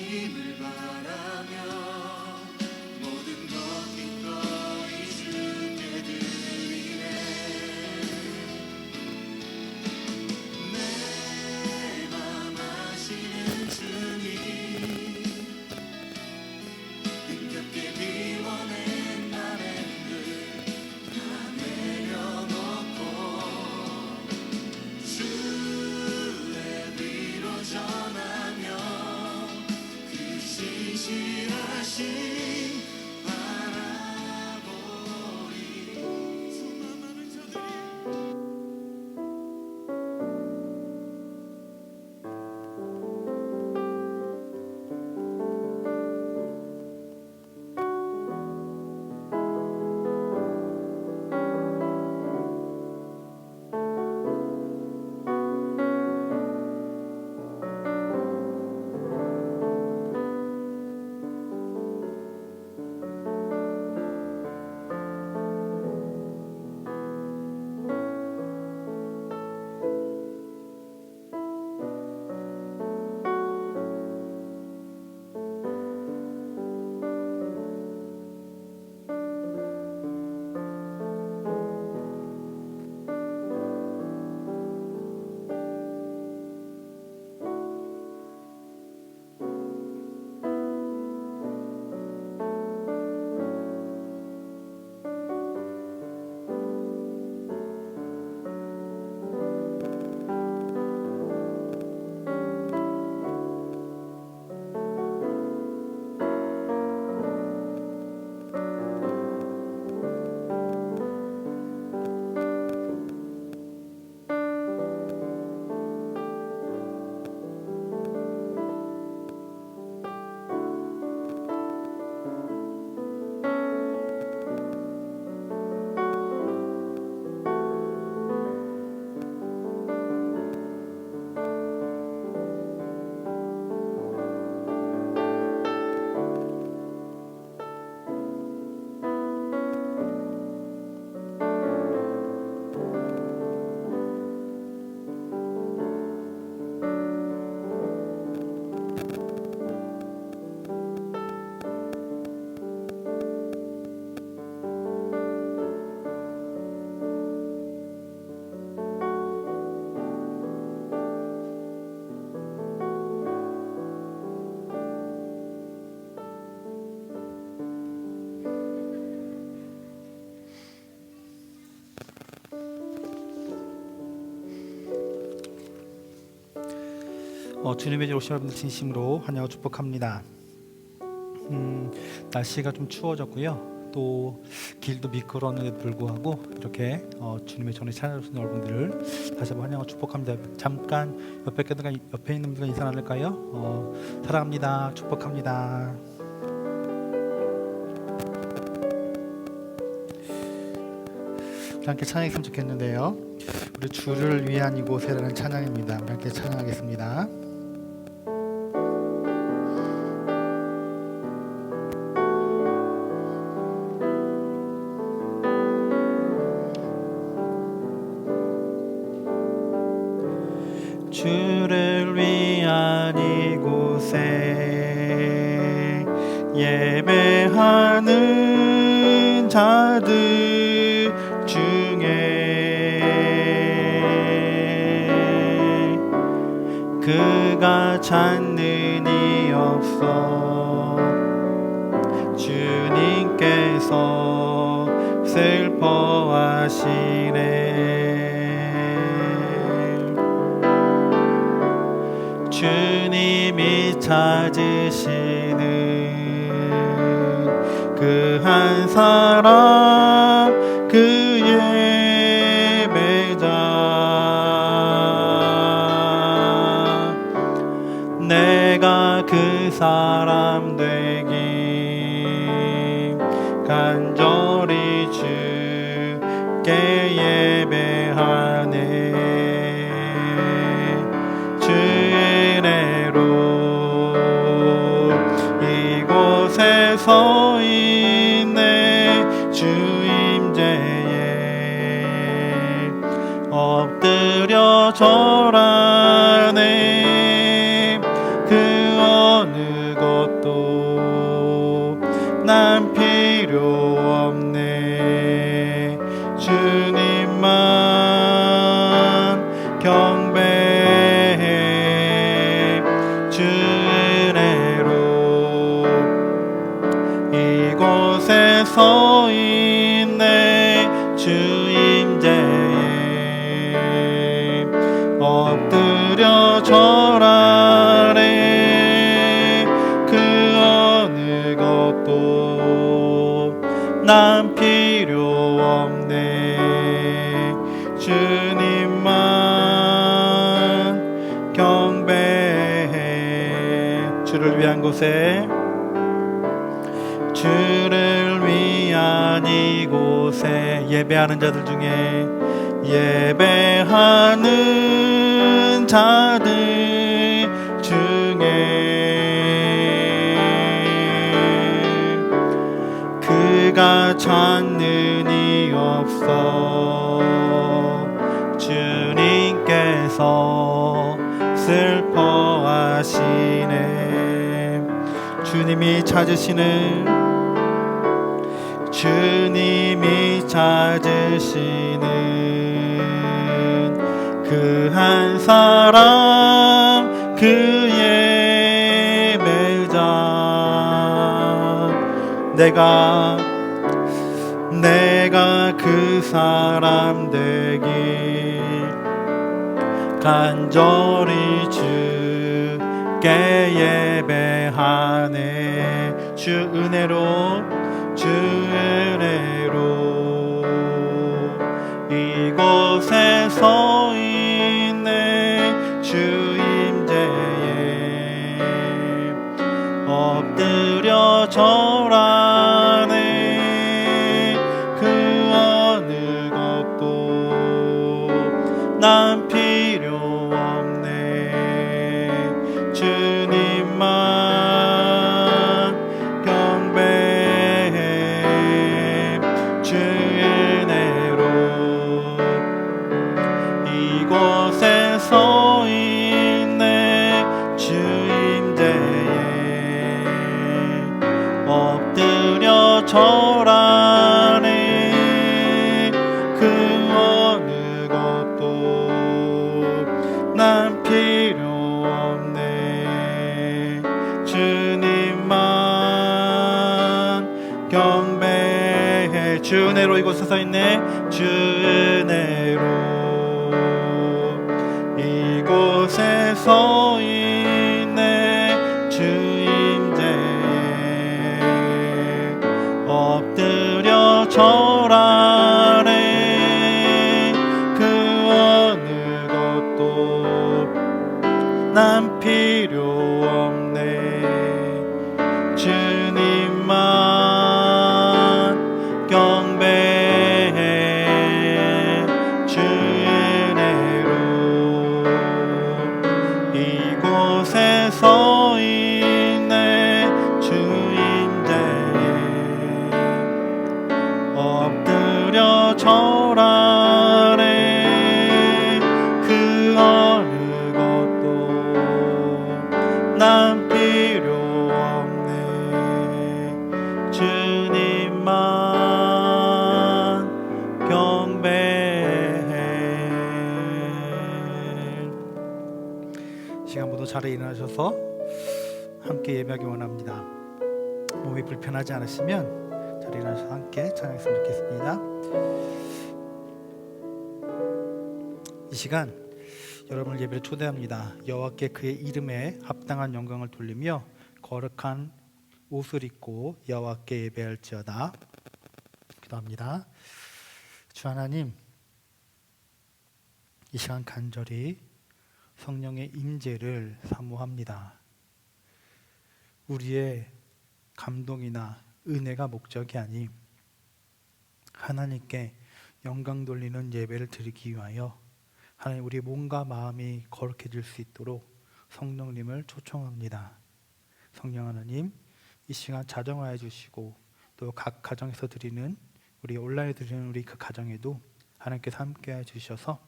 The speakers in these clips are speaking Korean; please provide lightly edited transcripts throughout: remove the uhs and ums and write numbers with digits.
주님을 바라며 모든 것 기꺼이 주께 드리네. 내 맘 아시는 주님 힘겹게 비워낸 바램들 다 내려놓고 주의 위로 전하며 그 신실하신 바라보리. 수많은 저들이 주님의 오신 여러분들 진심으로 환영하고 축복합니다. 날씨가 좀 추워졌고요. 또 길도 미끄러웠는데도 불구하고 이렇게 주님의 전에 찾아오신 여러분들을 다시 한번 환영하고 축복합니다. 잠깐 옆에 있는 분들과 인사 나눌까요? 사랑합니다. 축복합니다. 함께 찬양했으면 좋겠는데요. 우리 주를 위한 이곳에라는 찬양입니다. 함께 찬양하겠습니다. 주를 위한 이곳에 예배하는 자들 중에 그가 찾는 이 없어. 주님께서 슬퍼하시네. 주님이 찾으시는 그 한 사람, 그 예배자. 내가 그 사람 되기 간절히 주께 예배하네. 이곳에 서 있네. 주 임재에 엎드려 절하네. 그 어느 곳 난 필요 없네. 주님만 경배해. 주 은혜로 이곳에 서 있네. 주 임재에 엎드려 절하네. 그 어느 것도 난 필요 없네. 주님만 경배해. 주를 위한 곳에, 주를 위한 이곳에 예배하는 자들 중에, 예배하는 자들 중에 그가 찾는 이 없어. 주님께서 슬퍼하시네. 주님이 찾으시는, 주님이 찾으시는 그 한 사람, 그의 매자. 내가 그 사람 되길 간절히 주께 예배하네. 주 은혜로, 주 은혜로 이곳에 서 있네. 주 임재에 엎드려 절하네. 그 어느 것도 난 필요 없네. 주님만 경배해. 주 은혜로 이곳에 서 있네. 주 임재에 엎드려 절하네. 그 어느 것도 난 필요 없네. 주님만 경배해. 주 은혜로 이곳에 서 있네. 주 은혜로 이곳에 서 있네. 주 임재에 엎드려 절하네. 그 어느 것도 난 필요 없네. 주님만 경배해. 주 은혜로 이곳에 서 있네. 주 임재에 엎드려 절하네. 그 어느 것도 난 필요 없네. 주님만 경배해. 시간 모두 자리에 일어나셔서 함께 예배하기 원합니다. 몸이 불편하지 않으시면 자리에 일어나셔서 함께 찬양했으면 좋겠습니다. 이 시간 여러분을 예배를 초대합니다. 여호와께 그의 이름에 합당한 영광을 돌리며 거룩한 옷을 입고 여호와께 예배할지어다. 기도합니다. 주 하나님, 이 시간 간절히 성령의 임재를 사모합니다. 우리의 감동이나 은혜가 목적이 아님 하나님께 영광 돌리는 예배를 드리기 위하여 하나님, 우리 몸과 마음이 거룩해질 수 있도록 성령님을 초청합니다. 성령 하나님, 이 시간 자정하여 주시고 또 각 가정에서 드리는, 우리 온라인에 드리는 우리 그 가정에도 하나님께서 함께해 주셔서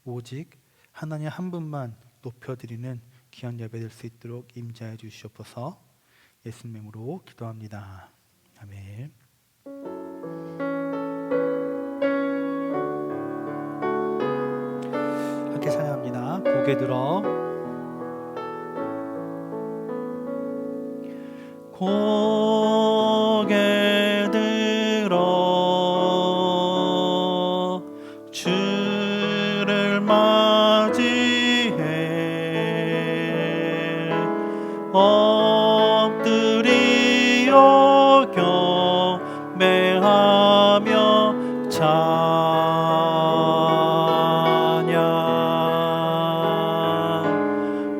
오직 하나님 한 분만 높여드리는 귀한 예배 될 수 있도록 임재해 주시옵소서. 예수님 이름으로 기도합니다. 아멘. 함께 찬양합니다. 고개 들어 고개 들어 주를 맞이해 엎드리어 경배하며 찬양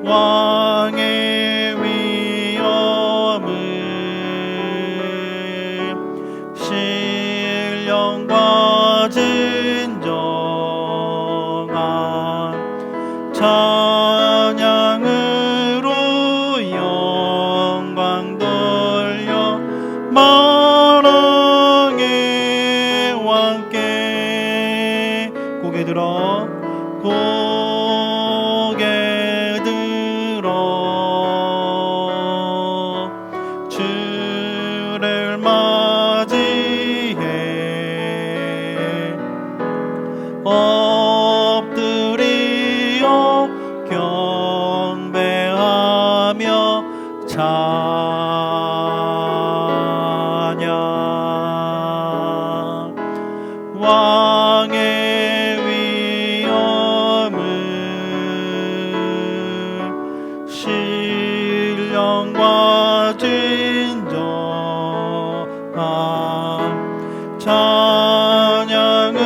왕의 위엄을 신령과 진정한 찬양으로 영광 돌려 만왕의 왕께 고개 들어 고개 들어 주를 맞이해 엎드리어 경배하며 찬양 왕의 위엄을 신령과 진정한 찬양으로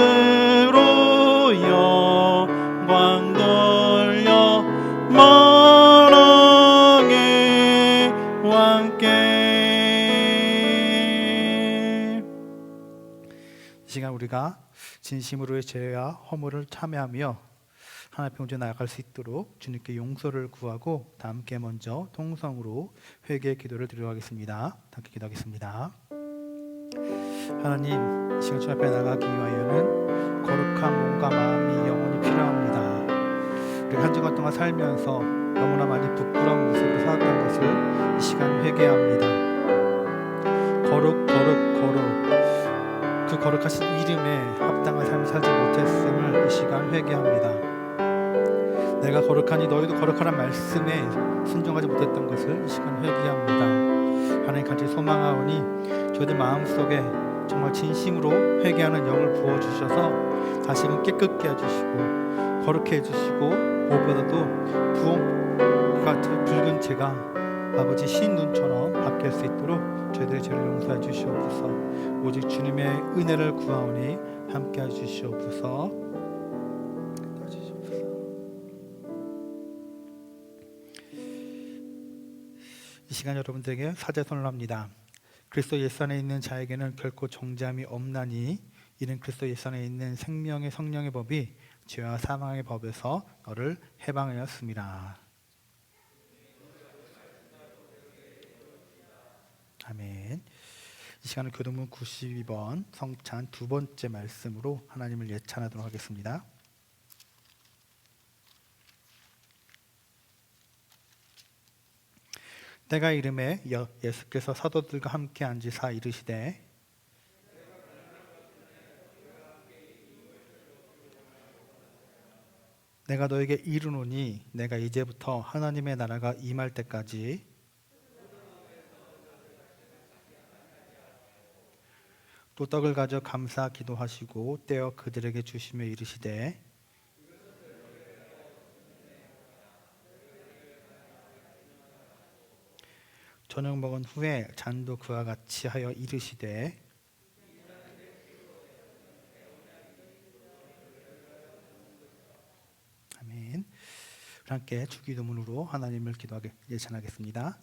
영광 돌려 만왕의 왕께. 이 시간 우리가 진심으로의 죄와 허물을 참회하며 하나님 앞에 나아갈 수 있도록 주님께 용서를 구하고 다 함께 먼저 통성으로 회개의 기도를 드리겠습니다. 함께 기도하겠습니다. 하나님, 이 시간 주님 앞에 나가기 위하여는 거룩한 몸과 마음이 영원히 필요합니다. 우리가 한 주간 동안 살면서 너무나 많이 부끄러운 모습으로 살았던 것을 이 시간 회개합니다. 거룩 그 거룩하신 이름에 합당한 삶을 살지 못했음을 이 시간 회개합니다. 내가 거룩하니 너희도 거룩하란 말씀에 순종하지 못했던 것을 이 시간 회개합니다. 하나님 같이 소망하오니 저희들 마음속에 정말 진심으로 회개하는 영을 부어주셔서 다시금 깨끗게 해주시고 거룩해 해주시고 무엇보다도 부엉 같은 붉은 죄가 아버지 흰 눈처럼 바뀔 수 있도록 저희들의 죄를 용서해 주시옵소서. 오직 주님의 은혜를 구하오니 함께해 주시옵소서. 이 시간 여러분들에게 사죄선을 합니다. 그리스도 예수 안에 있는 자에게는 결코 정죄함이 없나니 이는 그리스도 예수 안에 있는 생명의 성령의 법이 죄와 사망의 법에서 너를 해방하였습니다. 아멘. 이 시간은 교동문 92번 성찬 두 번째 말씀으로 하나님을 예찬하도록 하겠습니다. 때가 이름에 예수께서 사도들과 함께 앉으사 이르시되 내가 너에게 이르노니 내가 이제부터 하나님의 나라가 임할 때까지 또 떡을 가져 감사 기도하시고 떼어 그들에게 주시며 이르시되 저녁 먹은 후에 잔도 그와 같이 하여 이르시되 아멘. 함께 주기도문으로 하나님을 기도하게 예찬하겠습니다.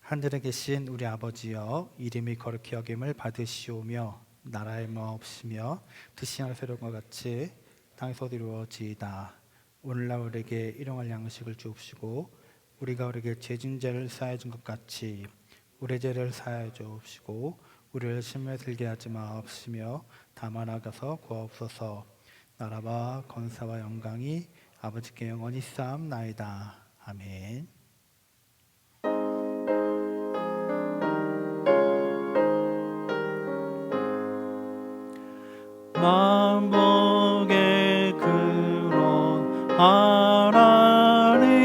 하늘에 계신 우리 아버지여, 이름이 거룩히 여김을 받으시오며 나라의 마옵시며 뜻이 하늘의 것 같이 땅에서도 이루어지이다. 오늘날 우리에게 일용할 양식을 주옵시고 우리가 우리에게 죄진 죄를 사하여 준 것 같이 우리 죄를 사하여 주옵시고 우리를 시험에 들게 하지 마옵시며 다만 악에서 구하옵소서. 나라와 권세와 영광이 아버지께 영원히 쌓옵나이다. 아멘. 남북의 그런 하나님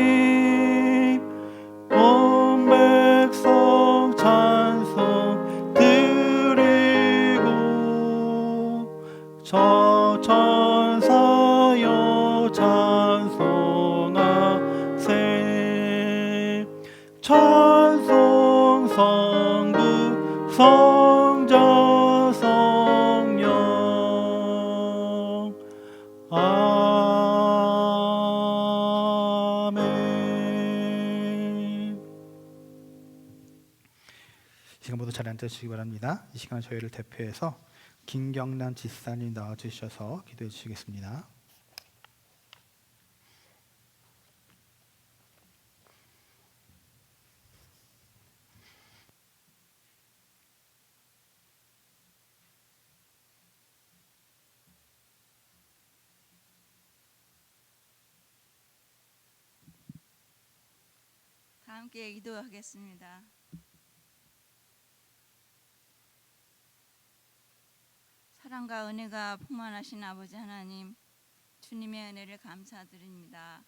온 백성 찬송 드리고 저 천사여 찬송하세 찬송 성부 성자 성령 아멘. 이 시간 모두 잘 앉으시기 바랍니다. 이 시간 저희를 대표해서 김경란 지사님 나와주셔서 기도해 주시겠습니다. 다 함께 기도하겠습니다. 사랑과 은혜가 풍만하신 아버지 하나님, 주님의 은혜를 감사드립니다.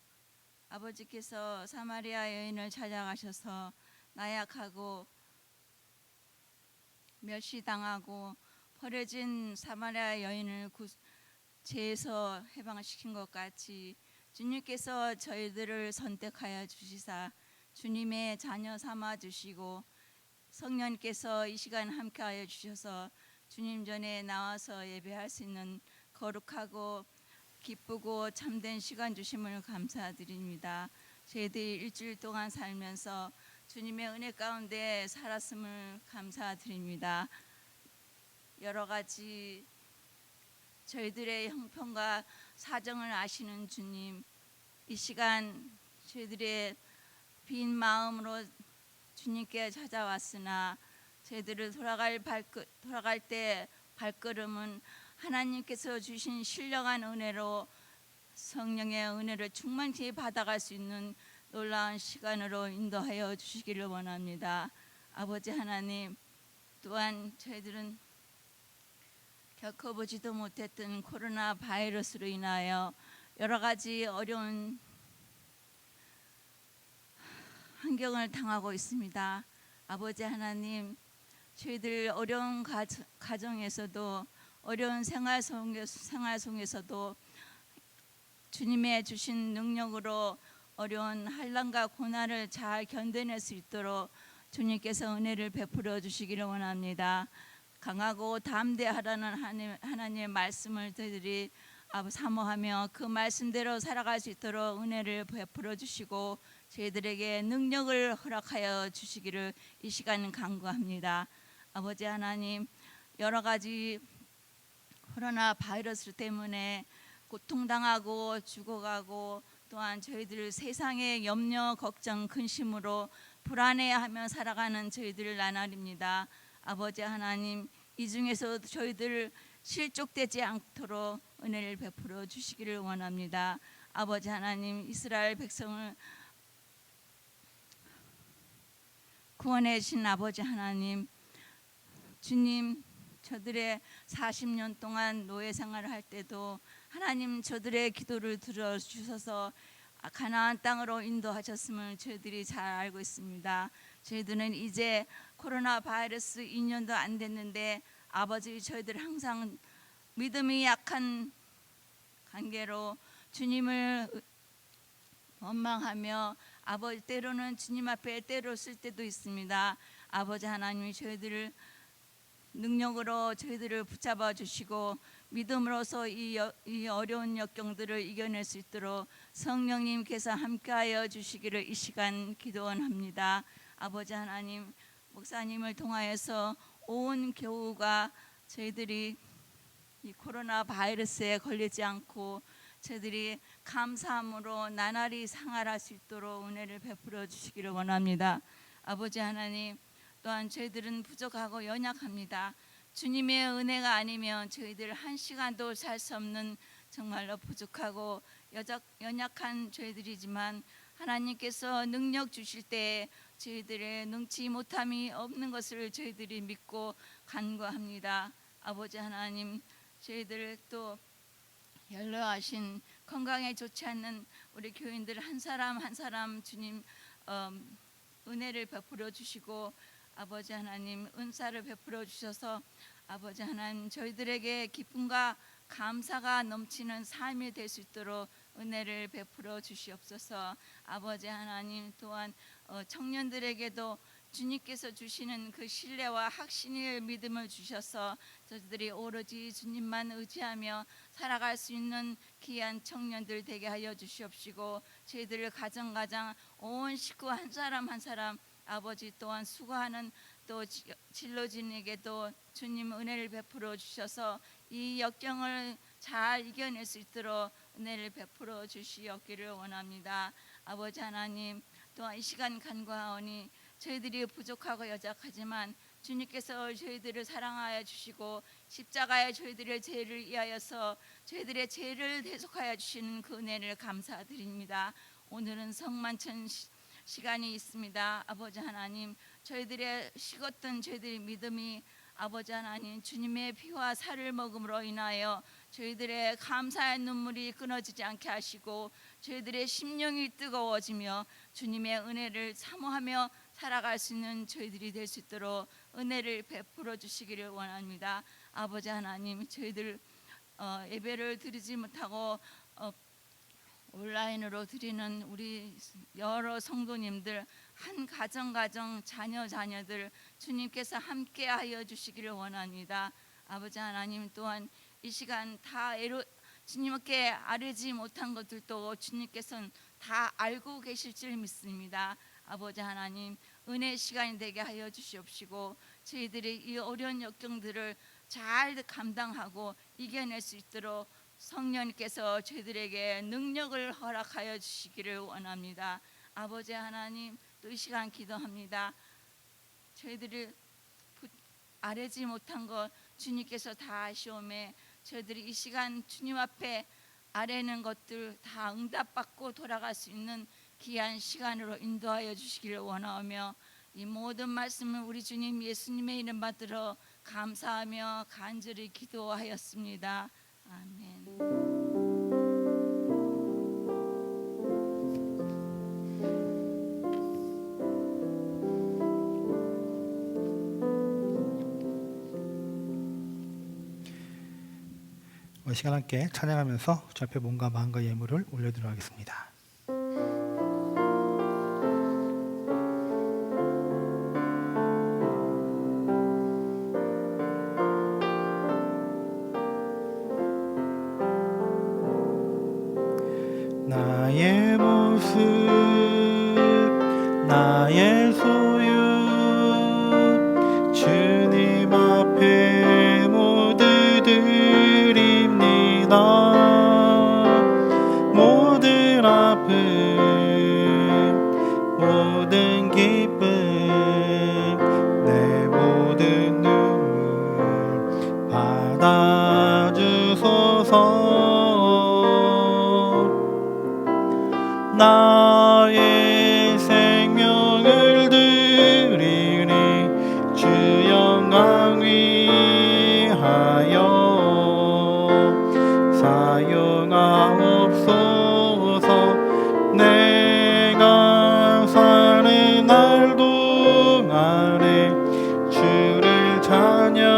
아버지께서 사마리아 여인을 찾아가셔서 나약하고 멸시당하고 버려진 사마리아 여인을 죄에서 해방시킨 것 같이 주님께서 저희들을 선택하여 주시사 주님의 자녀 삼아 주시고 성령께서 이 시간 함께하여 주셔서 주님 전에 나와서 예배할 수 있는 거룩하고 기쁘고 참된 시간 주심을 감사드립니다. 저희들이 일주일 동안 살면서 주님의 은혜 가운데 살았음을 감사드립니다. 여러 가지 저희들의 형편과 사정을 아시는 주님, 이 시간 저희들의 빈 마음으로 주님께 찾아왔으나 저희들을 돌아갈 때 발걸음은 하나님께서 주신 신령한 은혜로 성령의 은혜를 충만히 받아갈 수 있는 놀라운 시간으로 인도하여 주시기를 원합니다. 아버지 하나님, 또한 저희들은 겪어보지도 못했던 코로나 바이러스로 인하여 여러 가지 어려운 환경을 당하고 있습니다. 아버지 하나님, 저희들 어려운 가정에서도 어려운 생활 속에서도 주님의 주신 능력으로 어려운 환난과 고난을 잘 견뎌낼 수 있도록 주님께서 은혜를 베풀어 주시기를 원합니다. 강하고 담대하라는 하나님의 말씀을 저희들이 사모하며 그 말씀대로 살아갈 수 있도록 은혜를 베풀어 주시고 저희들에게 능력을 허락하여 주시기를 이 시간 간구합니다. 아버지 하나님, 여러 가지 코로나 바이러스 때문에 고통당하고 죽어가고 또한 저희들 세상의 염려, 걱정, 근심으로 불안해하며 살아가는 저희들 나날입니다. 아버지 하나님, 이 중에서 저희들 실족되지 않도록 은혜를 베풀어 주시기를 원합니다. 아버지 하나님, 이스라엘 백성을 구원해 주신 아버지 하나님, 주님, 저들의 40년 동안 노예 생활을 할 때도 하나님 저들의 기도를 들어주셔서 가나안 땅으로 인도하셨음을 저희들이 잘 알고 있습니다. 저희들은 이제 코로나 바이러스 2년도 안 됐는데 아버지, 저희들 항상 믿음이 약한 관계로 주님을 원망하며 아버지 때로는 주님 앞에 때로 쓸 때도 있습니다. 아버지 하나님이 저희들을 능력으로 저희들을 붙잡아 주시고 믿음으로서 이 어려운 역경들을 이겨낼 수 있도록 성령님께서 함께하여 주시기를 이 시간 기도원합니다. 아버지 하나님, 목사님을 통하여서 온 교우가 저희들이 이 코로나 바이러스에 걸리지 않고 저희들이 감사함으로 나날이 생활할 수 있도록 은혜를 베풀어 주시기를 원합니다. 아버지 하나님, 또한 저희들은 부족하고 연약합니다. 주님의 은혜가 아니면 저희들 한 시간도 살 수 없는 정말로 부족하고 연약한 저희들이지만 하나님께서 능력 주실 때 저희들의 능치 못함이 없는 것을 저희들이 믿고 간구합니다. 아버지 하나님, 저희들 또 연로하신 건강에 좋지 않는 우리 교인들 한 사람 한 사람 주님 은혜를 베풀어 주시고 아버지 하나님 은사를 베풀어 주셔서 아버지 하나님 저희들에게 기쁨과 감사가 넘치는 삶이 될 수 있도록 은혜를 베풀어 주시옵소서. 아버지 하나님 또한 청년들에게도 주님께서 주시는 그 신뢰와 확신의 믿음을 주셔서 저희들이 오로지 주님만 의지하며 살아갈 수 있는 귀한 청년들 되게 하여 주시옵시고 저희들 가정 온 식구 한 사람 한 사람 아버지 또한 수고하는 또 진로진에게도 주님 은혜를 베풀어 주셔서 이 역경을 잘 이겨낼 수 있도록 은혜를 베풀어 주시옵기를 원합니다. 아버지 하나님 또한 이 시간 간구하오니 저희들이 부족하고 여작하지만 주님께서 저희들을 사랑하여 주시고 십자가에 저희들의 죄를 위하여서 저희들의 죄를 대속하여 주시는 그 은혜를 감사드립니다. 오늘은 성만찬 시간이 있습니다. 아버지 하나님 저희들의 식었던 저희들의 믿음이 아버지 하나님 주님의 피와 살을 먹음으로 인하여 저희들의 감사의 눈물이 끊어지지 않게 하시고 저희들의 심령이 뜨거워지며 주님의 은혜를 사모하며 살아갈 수 있는 저희들이 될 수 있도록 은혜를 베풀어 주시기를 원합니다. 아버지 하나님 저희들 예배를 드리지 못하고 온라인으로 드리는 우리 여러 성도님들 한 가정 자녀들 주님께서 함께하여 주시기를 원합니다. 아버지 하나님 또한 이 시간 다 주님께 아뢰지 못한 것들도 주님께서는 다 알고 계실 줄 믿습니다. 아버지 하나님 은혜 시간이 되게 하여 주시옵시고 저희들이 이 어려운 역경들을 잘 감당하고 이겨낼 수 있도록 성령님께서 저희들에게 능력을 허락하여 주시기를 원합니다. 아버지 하나님 또 이 시간 기도합니다. 저희들이 아뢰지 못한 것 주님께서 다 아시오매 저희들이 이 시간 주님 앞에 아뢰는 것들 다 응답받고 돌아갈 수 있는 귀한 시간으로 인도하여 주시기를 원하며 이 모든 말씀을 우리 주님 예수님의 이름 받들어 감사하며 간절히 기도하였습니다. 아멘. 이 시간 함께 찬양하면서 주 앞에 몸과 마음과 예물을 올려드리도록 하겠습니다. 나의 모습 나의 소유 주님 앞에 모두 드립니다. 모든 아픔 모든 기쁨 내 모든 눈물 받아주소서. 나의 생명을 드리니 주 영광 위하여 사용하옵소서. 내가 사는 날 동안에 주를 찬양하며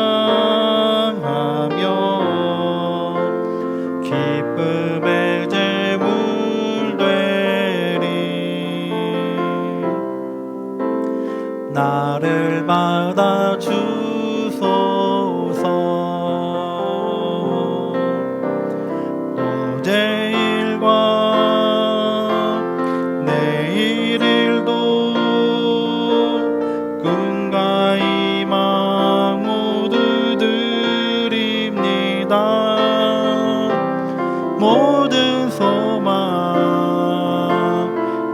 기쁨의 제물 되리. 나를 받아주소서. 어제 일과 내일 일도 꿈과 희망 모두 드립니다. 모든 소망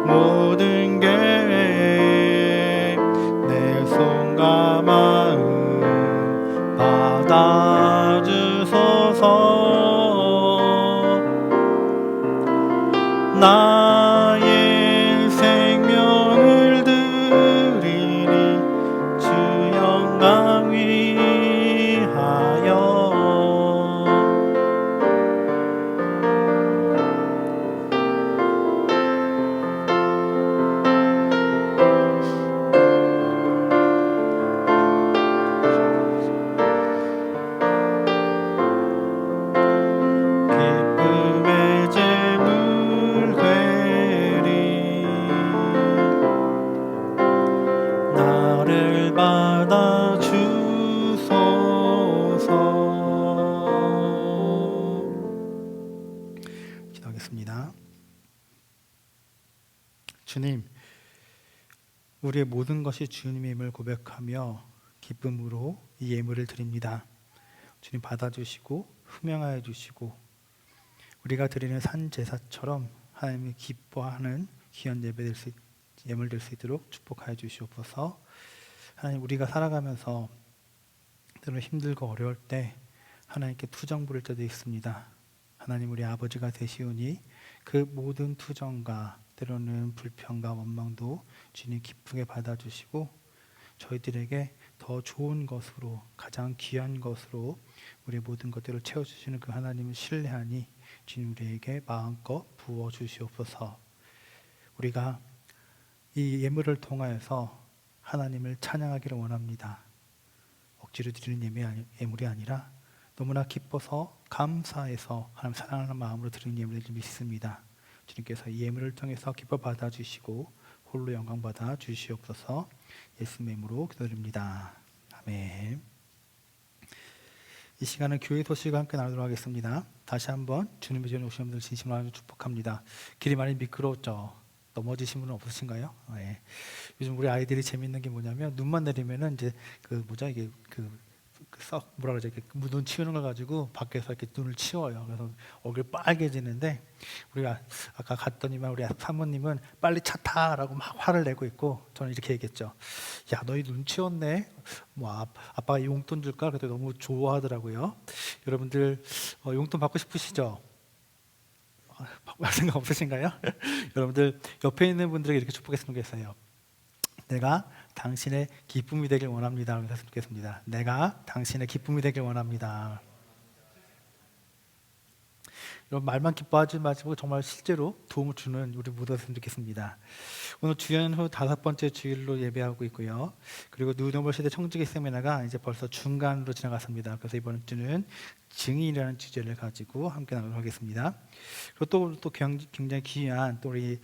모든 계획 내 손과 마음 받아주소서. 나의 생명을 드리니 주 영광 위하여 주님, 우리의 모든 것이 주님임을 고백하며 기쁨으로 이 예물을 드립니다. 주님 받아주시고 흠양하여 주시고 우리가 드리는 산 제사처럼 하나님이 기뻐하는 귀한 예물 될 수 있도록 축복하여 주시옵소서. 하나님, 우리가 살아가면서 때로는 힘들고 어려울 때 하나님께 투정 부를 때도 있습니다. 하나님, 우리 아버지가 되시오니 그 모든 투정과 때로는 불평과 원망도 주님 기쁘게 받아주시고 저희들에게 더 좋은 것으로, 가장 귀한 것으로 우리의 모든 것들을 채워주시는 그 하나님을 신뢰하니 주님 우리에게 마음껏 부어주시옵소서. 우리가 이 예물을 통하여서 하나님을 찬양하기를 원합니다. 억지로 드리는 예물이 아니라 너무나 기뻐서 감사해서 하나님 사랑하는 마음으로 드리는 예물을 믿습니다. 주님께서 이 예물을 통해서 기뻐 받아주시고 홀로 영광 받아 주시옵소서. 예수님의 이름으로 기도드립니다. 아멘. 이 시간은 교회 소식과 함께 나누도록 하겠습니다. 다시 한번 주님의 전에 오신 분들 진심으로 축복합니다. 길이 많이 미끄러웠죠. 넘어지신 분은 없으신가요? 네. 요즘 우리 아이들이 재밌는 게 뭐냐면 눈만 내리면은 이제 뭐라 그러죠? 눈 치우는 걸 가지고 밖에서 이렇게 눈을 치워요. 그래서 얼굴이 빨개지는데 우리가 아까 갔더니만 우리 사모님은 빨리 차 타라고 막 화를 내고 있고 저는 이렇게 얘기했죠. 야, 너희 눈 치웠네. 뭐 아빠가 용돈 줄까? 그랬더니 너무 좋아하더라고요. 여러분들 용돈 받고 싶으시죠? 받고 생각 없으신가요? 여러분들 옆에 있는 분들에게 이렇게 축복했으면 좋겠어요. 내가 당신의 기쁨이 되길 원합니다. 그래서 듣겠습니다. 내가 당신의 기쁨이 되길 원합니다. 여러분, 말만 기뻐하지 마시고 정말 실제로 도움을 주는 우리 모두 됐으면 좋겠습니다. 오늘 주연 후 5번째 주일로 예배하고 있고요. 그리고 뉴노멀 시대 청지기 세미나가 이제 벌써 중간으로 지나갔습니다. 그래서 이번 주는 증인이라는 주제를 가지고 함께 나누도록 하겠습니다. 그리고 또 굉장히 귀한 또 우리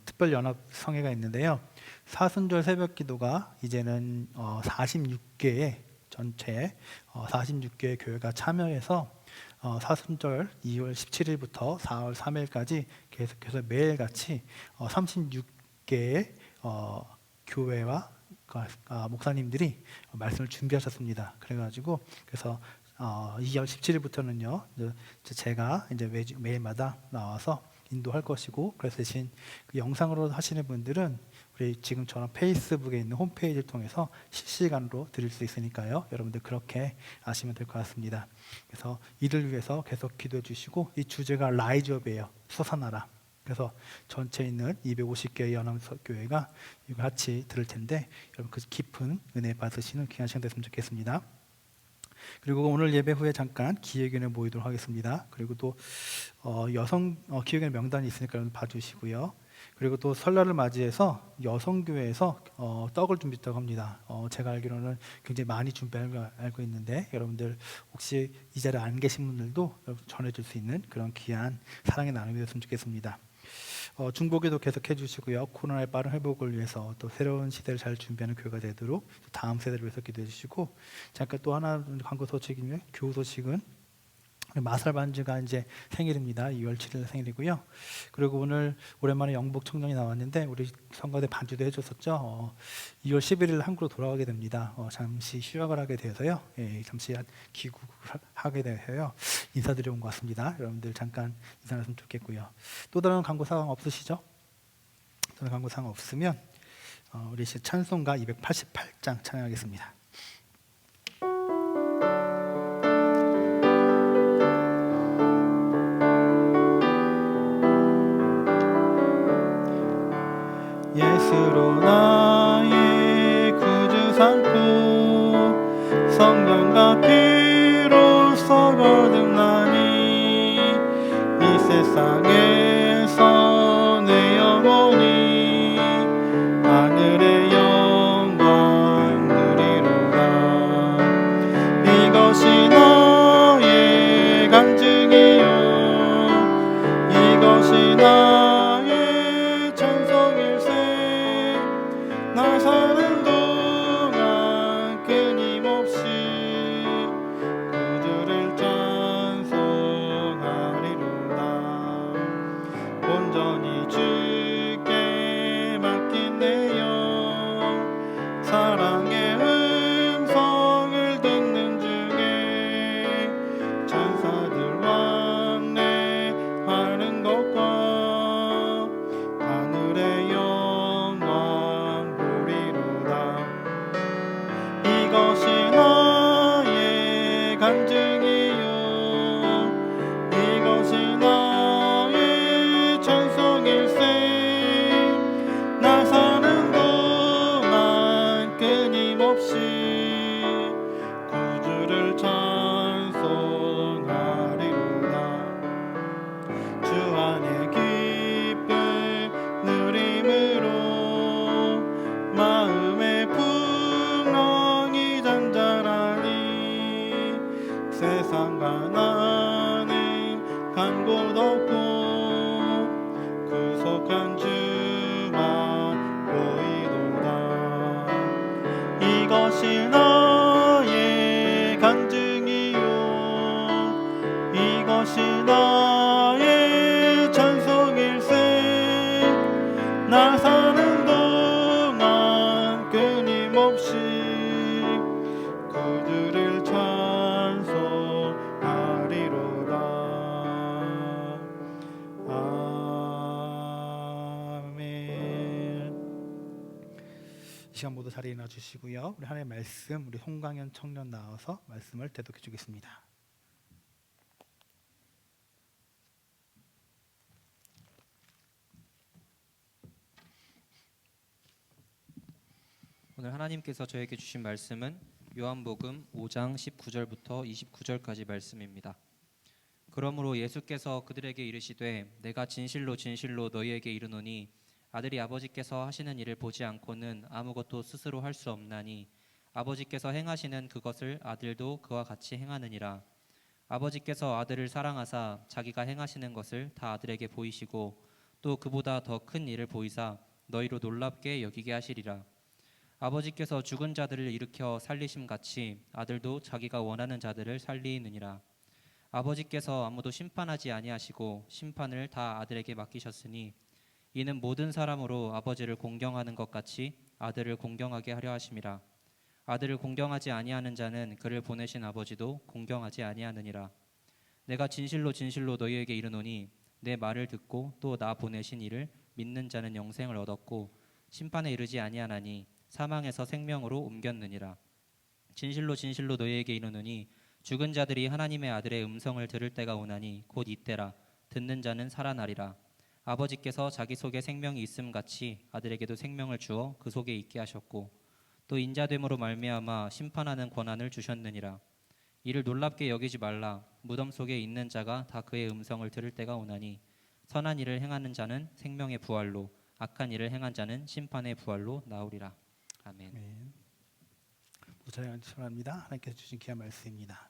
특별 연합 성회가 있는데요. 사순절 새벽 기도가 이제는 46개의 전체 46개의 교회가 참여해서 사순절 2월 17일부터 4월 3일까지 계속해서 매일같이 36개의 교회와 목사님들이 말씀을 준비하셨습니다. 그래서 2월 17일부터는요, 제가 이제 매일마다 나와서 인도할 것이고, 그래서 대신 그 영상으로 하시는 분들은 우리 지금처럼 페이스북에 있는 홈페이지를 통해서 실시간으로 드릴 수 있으니까요. 여러분들 그렇게 아시면 될 것 같습니다. 그래서 이를 위해서 계속 기도해 주시고, 이 주제가 라이즈업이에요. 솟아나라. 그래서 전체에 있는 250개의 연합교회가 이거 같이 들을 텐데 여러분 그 깊은 은혜 받으시는 귀한 시간 됐으면 좋겠습니다. 그리고 오늘 예배 후에 잠깐 기획위원회 모이도록 하겠습니다. 그리고 또 여성 기획위원회 명단이 있으니까 여러분 봐주시고요. 그리고 또 설날을 맞이해서 여성교회에서 떡을 준비했다고 합니다. 제가 알기로는 굉장히 많이 준비한 걸 알고 있는데 여러분들 혹시 이 자리에 안 계신 분들도 전해줄 수 있는 그런 귀한 사랑의 나눔이 됐으면 좋겠습니다. 중보기도 계속 해주시고요. 코로나의 빠른 회복을 위해서 또 새로운 시대를 잘 준비하는 교회가 되도록 다음 세대를 위해서 기도해 주시고, 잠깐 또 하나 광고 소식이면 교우 소식은 마살 반주가 이제 생일입니다. 2월 7일 생일이고요. 그리고 오늘 오랜만에 영복 청년이 나왔는데 우리 성가대 반주도 해줬었죠. 2월 11일 한국으로 돌아가게 됩니다. 잠시 휴학을 하게 돼서요. 잠시 귀국을 하게 돼서요. 인사드려 온 것 같습니다. 여러분들 잠깐 인사하셨으면 좋겠고요. 또 다른 광고 사항 없으시죠? 다른 광고 사항 없으면 우리 찬송가 288장 찬양하겠습니다. 예수로 나의 구주 삼고 성령과 피로써 거듭나니 이 세상에서 내 영혼이 하늘의 영광 누리로다. 이것이 나의 간증이요 이것이 나의 찬송일세. 나 사는 동안 끊임없이 간증이요 이것이 나의 찬송일세 나 사는 동안 끊임없이 구주를 찬송하리로다 주 안에 기쁨 누림으로 마음의 풍랑이 잔잔하니 세상과 나는 간 곳 없고 구속한 주만 보이도다 이것이 나의 간증이요 이것이 나의 찬송일세 나 사는 동안 끊임없이 그들을 찬송하리로다 아멘. 이 시간 모두 자리에 놔주시고요. 우리 하나님의 말씀 우리 송강현 청년 나와서 말씀을 대독해 주겠습니다. 오늘 하나님께서 저에게 주신 말씀은 요한복음 5장 19절부터 29절까지 말씀입니다. 그러므로 예수께서 그들에게 이르시되 내가 진실로 진실로 너희에게 이르노니 아들이 아버지께서 하시는 일을 보지 않고는 아무것도 스스로 할 수 없나니 아버지께서 행하시는 그것을 아들도 그와 같이 행하느니라. 아버지께서 아들을 사랑하사 자기가 행하시는 것을 다 아들에게 보이시고 또 그보다 더 큰 일을 보이사 너희로 놀랍게 여기게 하시리라. 아버지께서 죽은 자들을 일으켜 살리심 같이 아들도 자기가 원하는 자들을 살리느니라. 아버지께서 아무도 심판하지 아니하시고 심판을 다 아들에게 맡기셨으니 이는 모든 사람으로 아버지를 공경하는 것 같이 아들을 공경하게 하려 하심이라. 아들을 공경하지 아니하는 자는 그를 보내신 아버지도 공경하지 아니하느니라. 내가 진실로 진실로 너희에게 이르노니 내 말을 듣고 또 나 보내신 이를 믿는 자는 영생을 얻었고 심판에 이르지 아니하나니 사망에서 생명으로 옮겼느니라. 진실로 진실로 너희에게 이르노니 죽은 자들이 하나님의 아들의 음성을 들을 때가 오나니 곧 이때라. 듣는 자는 살아나리라. 아버지께서 자기 속에 생명이 있음 같이 아들에게도 생명을 주어 그 속에 있게 하셨고 또 인자됨으로 말미암아 심판하는 권한을 주셨느니라. 이를 놀랍게 여기지 말라. 무덤 속에 있는 자가 다 그의 음성을 들을 때가 오나니 선한 일을 행하는 자는 생명의 부활로 악한 일을 행한 자는 심판의 부활로 나오리라. 아멘. 아멘. 무사히 축원합니다. 하나님께서 주신 귀한 말씀입니다.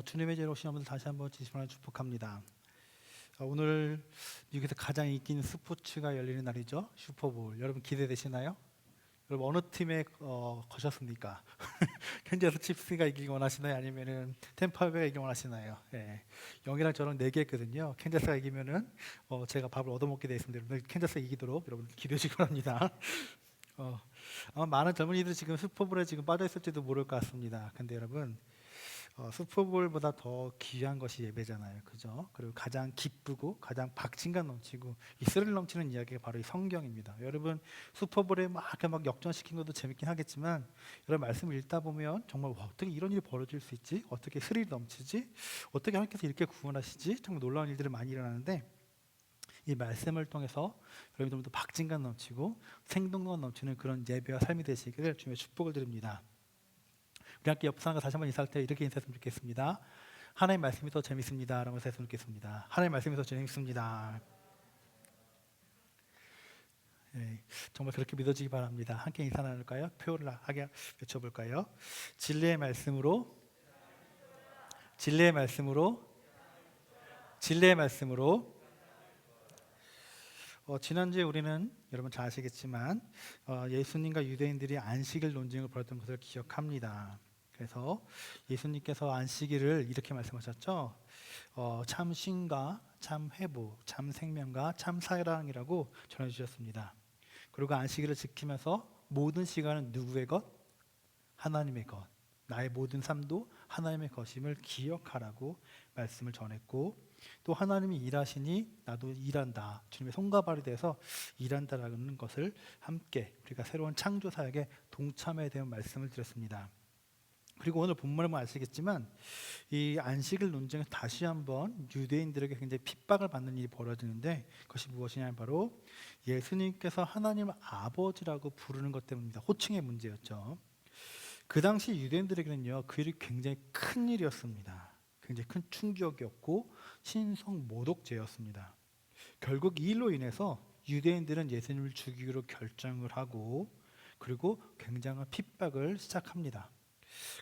주님의 제로 오신 여러분들 다시 한번 지심을 축복합니다. 오늘 미국에서 가장 인기 있는 스포츠가 열리는 날이죠. 슈퍼볼. 여러분 기대되시나요? 여러분 어느 팀에 거셨습니까? 캔자스 칩스가 이기기 원하시나요? 아니면은 템파베이가 이기기 원하시나요? 예. 영이랑 저랑 4개 했거든요. 캔자스가 이기면은 제가 밥을 얻어먹게 돼 있습니다. 여러분 캔자스가 이기도록 여러분 기도해 주시기 바랍니다. 아마 많은 젊은이들이 지금 슈퍼볼에 지금 빠져 있을지도 모를 것 같습니다. 근데 여러분 슈퍼볼보다 더 귀한 것이 예배잖아요, 그죠? 그리고 가장 기쁘고 가장 박진감 넘치고 이 스릴 넘치는 이야기가 바로 이 성경입니다. 여러분 슈퍼볼에 막 역전시킨 것도 재밌긴 하겠지만 여러분 말씀을 읽다 보면 정말 와, 어떻게 이런 일이 벌어질 수 있지? 어떻게 스릴이 넘치지? 어떻게 하나님께서 이렇게 구원하시지? 정말 놀라운 일들이 많이 일어나는데 이 말씀을 통해서 여러분들도 박진감 넘치고 생동감 넘치는 그런 예배와 삶이 되시기를 주님의 축복을 드립니다. 우리 함께 옆 사람과 다시 한번 인사할 때 이렇게 인사했으면 좋겠습니다. 하나님의 말씀이 더 재밌습니다 라고 했으면 좋겠습니다. 하나님의 말씀이 더 재밌습니다. 네, 정말 그렇게 믿어지기 바랍니다. 함께 인사 나눌까요? 표를 하게 외쳐볼까요? 진리의 말씀으로 진리의 말씀으로 진리의 말씀으로 지난주에 우리는 여러분 잘 아시겠지만 예수님과 유대인들이 안식일 논쟁을 벌였던 것을 기억합니다. 그래서 예수님께서 안식일을 이렇게 말씀하셨죠. 참 쉼과 참 회복, 참 생명과 참 사랑이라고 전해주셨습니다. 그리고 안식일을 지키면서 모든 시간은 누구의 것? 하나님의 것. 나의 모든 삶도 하나님의 것임을 기억하라고 말씀을 전했고 또 하나님이 일하시니 나도 일한다. 주님의 손과 발이 돼서 일한다라는 것을 함께 우리가 새로운 창조 사역에 동참해야 되는 말씀을 드렸습니다. 그리고 오늘 본문을 보면 아시겠지만 이 안식일 논쟁에서 다시 한번 유대인들에게 굉장히 핍박을 받는 일이 벌어지는데 그것이 무엇이냐면 바로 예수님께서 하나님을 아버지라고 부르는 것 때문입니다. 호칭의 문제였죠. 그 당시 유대인들에게는요, 그 일이 굉장히 큰 일이었습니다. 굉장히 큰 충격이었고 신성 모독죄였습니다. 결국 이 일로 인해서 유대인들은 예수님을 죽이기로 결정을 하고 그리고 굉장한 핍박을 시작합니다.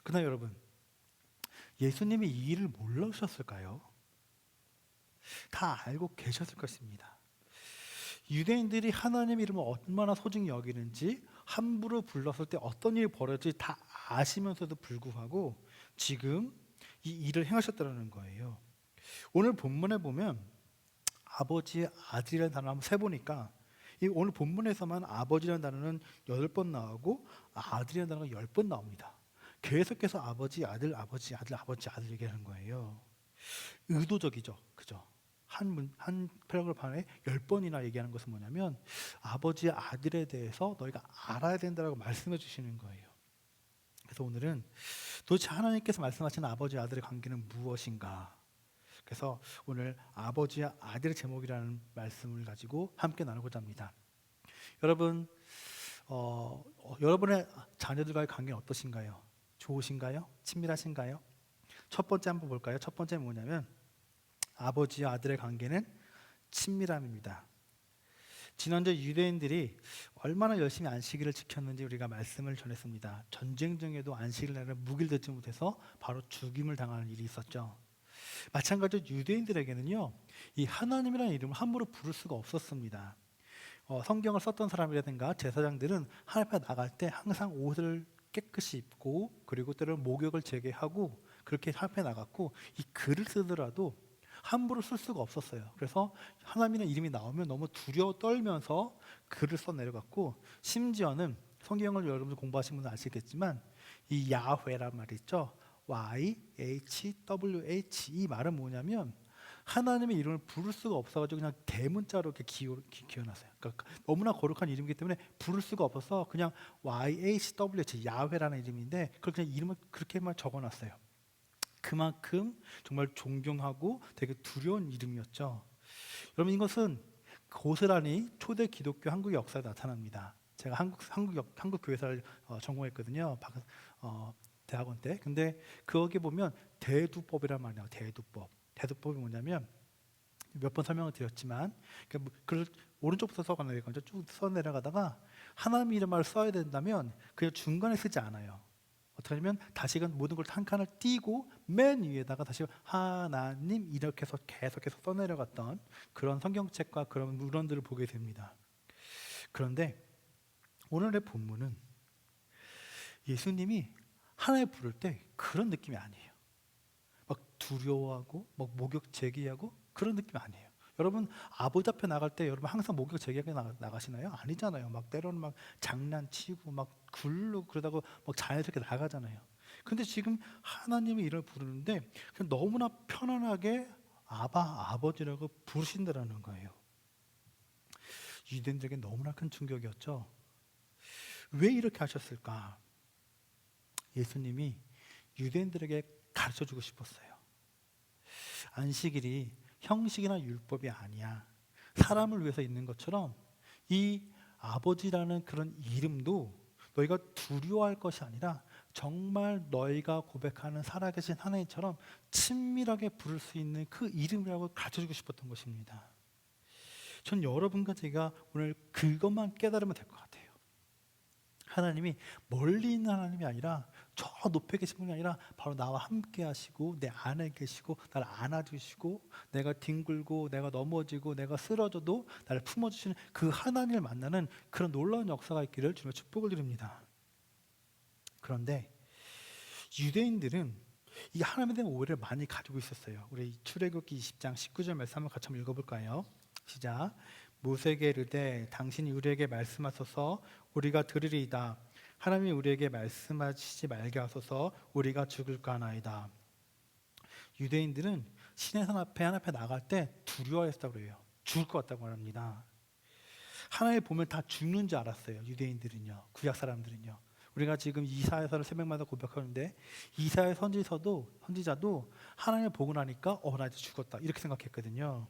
그러나 여러분, 예수님이 이 일을 몰라셨을까요? 다 알고 계셨을 것입니다. 유대인들이 하나님의 이름을 얼마나 소중히 여기는지, 함부로 불렀을 때 어떤 일이 벌어질지 다 아시면서도 불구하고 지금 이 일을 행하셨다는 거예요. 오늘 본문에 보면 아버지의 아들이라는 단어 한번 세보니까 오늘 본문에서만 아버지라는 단어는 8번 나오고 아들이라는 단어가 10번 나옵니다. 계속해서 아버지, 아들, 아버지, 아들, 아버지, 아들 얘기하는 거예요. 의도적이죠, 그죠? 한 패러그래프 안에 10번이나 얘기하는 것은 뭐냐면 아버지의 아들에 대해서 너희가 알아야 된다라고 말씀해 주시는 거예요. 그래서 오늘은 도대체 하나님께서 말씀하시는 아버지와 아들의 관계는 무엇인가? 그래서 오늘 아버지와 아들의 제목이라는 말씀을 가지고 함께 나누고자 합니다. 여러분, 여러분의 자녀들과의 관계는 어떠신가요? 좋으신가요? 친밀하신가요? 첫 번째 한번 볼까요? 첫 번째는 뭐냐면 아버지와 아들의 관계는 친밀함입니다. 지난주 유대인들이 얼마나 열심히 안식일을 지켰는지 우리가 말씀을 전했습니다. 전쟁 중에도 안식일 날에 묵일 듣지 못해서 바로 죽임을 당하는 일이 있었죠. 마찬가지로 유대인들에게는요, 이 하나님이라는 이름을 함부로 부를 수가 없었습니다. 성경을 썼던 사람이라든가 제사장들은 하나님 앞에 나갈 때 항상 옷을 깨끗이 입고 그리고 때로는 목욕을 재개하고 그렇게 하나님 앞에 나갔고 이 글을 쓰더라도 함부로 쓸 수가 없었어요. 그래서 하나님이라는 이름이 나오면 너무 두려워 떨면서 글을 써 내려갔고 심지어는 성경을 여러분들 공부하신 분은 아시겠지만 이 야훼란 말이 있죠. YHWH 이 말은 뭐냐면 하나님의 이름을 부를 수가 없어가지고 그냥 대문자로 이렇게 기어놨어요. 그러니까 너무나 거룩한 이름이기 때문에 부를 수가 없어서 그냥 YHWH 야훼라는 이름인데 그걸 그냥 이름을 그렇게만 적어놨어요. 그만큼 정말 존경하고 되게 두려운 이름이었죠. 여러분 이것은 고스란히 초대 기독교 한국 역사에 나타납니다. 제가 한국 교회사를 전공했거든요. 대학원 때. 근데 거기 보면 대두법이란 말이에요. 대두법이 뭐냐면 몇 번 설명을 드렸지만 그걸 오른쪽부터 써내려가죠. 쭉 써내려가다가 하나님 이름을 써야 된다면 그냥 중간에 쓰지 않아요. 어떻게 하냐면 다시금 모든 걸 한 칸을 띄고 맨 위에다가 다시 하나님 이렇게 해서 계속해서 써내려갔던 그런 성경책과 그런 문헌들을 보게 됩니다. 그런데 오늘의 본문은 예수님이 하나님 부를 때 그런 느낌이 아니에요. 막 두려워하고 막 목욕 제기하고 그런 느낌이 아니에요. 여러분 아버지 앞에 나갈 때 여러분 항상 목욕 제기하게 나가시나요? 아니잖아요. 막 때로는 막 장난치고 막 굴르고 그러다가 막 자연스럽게 나가잖아요. 근데 지금 하나님의 이름을 부르는데 그냥 너무나 편안하게 아버지라고 부르신다라는 거예요. 유대인들에게 너무나 큰 충격이었죠. 왜 이렇게 하셨을까? 예수님이 유대인들에게 가르쳐주고 싶었어요. 안식일이 형식이나 율법이 아니야. 사람을 위해서 있는 것처럼 이 아버지라는 그런 이름도 너희가 두려워할 것이 아니라 정말 너희가 고백하는 살아계신 하나님처럼 친밀하게 부를 수 있는 그 이름이라고 가르쳐주고 싶었던 것입니다. 전 여러분과 제가 오늘 그것만 깨달으면 될 것 같아요. 하나님이 멀리 있는 하나님이 아니라 저 높에 계신 분이 아니라 바로 나와 함께 하시고 내 안에 계시고 나를 안아주시고 내가 뒹굴고 내가 넘어지고 내가 쓰러져도 나를 품어주시는 그 하나님을 만나는 그런 놀라운 역사가 있기를 주님의 축복을 드립니다. 그런데 유대인들은 이 하나님에 대한 오해를 많이 가지고 있었어요. 우리 출애굽기 20장 19절 말씀 한번 같이 한번 읽어볼까요? 시작. 모세에게 이르되 당신이 우리에게 말씀하소서 우리가 들으리이다. 하나님이 우리에게 말씀하시지 말게 하소서 우리가 죽을까 하나이다. 유대인들은 신의 선 앞에 하나님 앞에 나갈 때 두려워했다고 그래요. 죽을 것 같다고 말합니다. 하나님 보면 다 죽는 줄 알았어요. 유대인들은요, 구약 사람들은요. 우리가 지금 이사야서를 새벽마다 고백하는데 이사야 선지자도 하나님을 보고 나니까 나 이제 죽었다 이렇게 생각했거든요.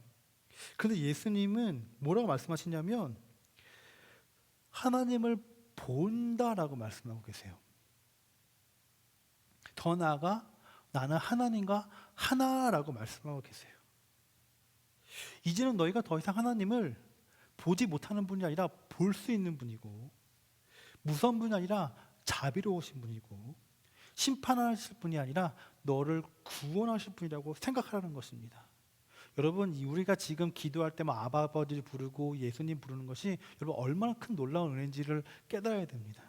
그런데 예수님은 뭐라고 말씀하시냐면 하나님을 본다라고 말씀하고 계세요. 더 나아가 나는 하나님과 하나라고 말씀하고 계세요. 이제는 너희가 더 이상 하나님을 보지 못하는 분이 아니라 볼 수 있는 분이고, 무서운 분이 아니라 자비로우신 분이고, 심판하실 분이 아니라 너를 구원하실 분이라고 생각하라는 것입니다. 여러분, 우리가 지금 기도할 때 아바 아버지를 부르고 예수님 부르는 것이 여러분 얼마나 큰 놀라운 은혜인지를 깨달아야 됩니다.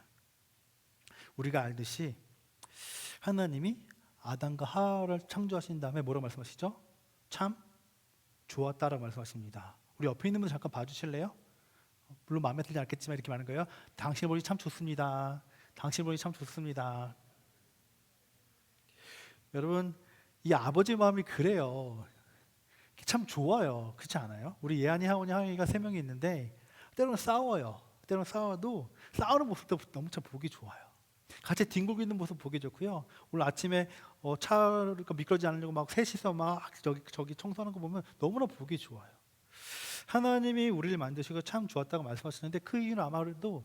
우리가 알듯이 하나님이 아담과 하와를 창조하신 다음에 뭐라고 말씀하시죠? 참 좋았다라고 말씀하십니다. 우리 옆에 있는 분 잠깐 봐주실래요? 물론 마음에 들지 않겠지만 이렇게 말하는 거예요. 당신을 보니 참 좋습니다. 당신을 보니 참 좋습니다. 여러분, 이 아버지 마음이 그래요. 참 좋아요. 그렇지 않아요? 우리 예한이, 하원이, 하영이가 3명이 있는데 때로는 싸워요. 때로는 싸워도 싸우는 모습도 너무 참 보기 좋아요. 같이 뒹굴고 있는 모습 보기 좋고요. 오늘 아침에 차가 미끄러지지 않으려고 막 셋이서 막 저기 청소하는 거 보면 너무나 보기 좋아요. 하나님이 우리를 만드시고 참 좋았다고 말씀하시는데 그 이유는 아무래도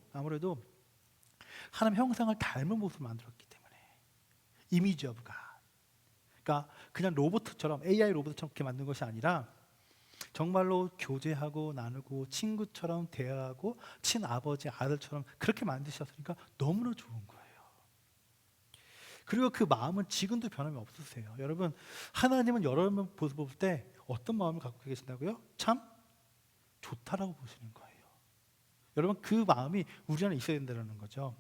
하나님 형상을 닮은 모습을 만들었기 때문에 이미지 오브 갓. 그러니까 그냥 로봇처럼 AI 로봇처럼 이렇게 만든 것이 아니라 정말로 교제하고 나누고 친구처럼 대화하고 친아버지 아들처럼 그렇게 만드셨으니까 너무나 좋은 거예요. 그리고 그 마음은 지금도 변함이 없으세요. 여러분, 하나님은 여러분 모습 볼 때 어떤 마음을 갖고 계신다고요? 참 좋다라고 보시는 거예요. 여러분, 그 마음이 우리 안에 있어야 된다는 거죠.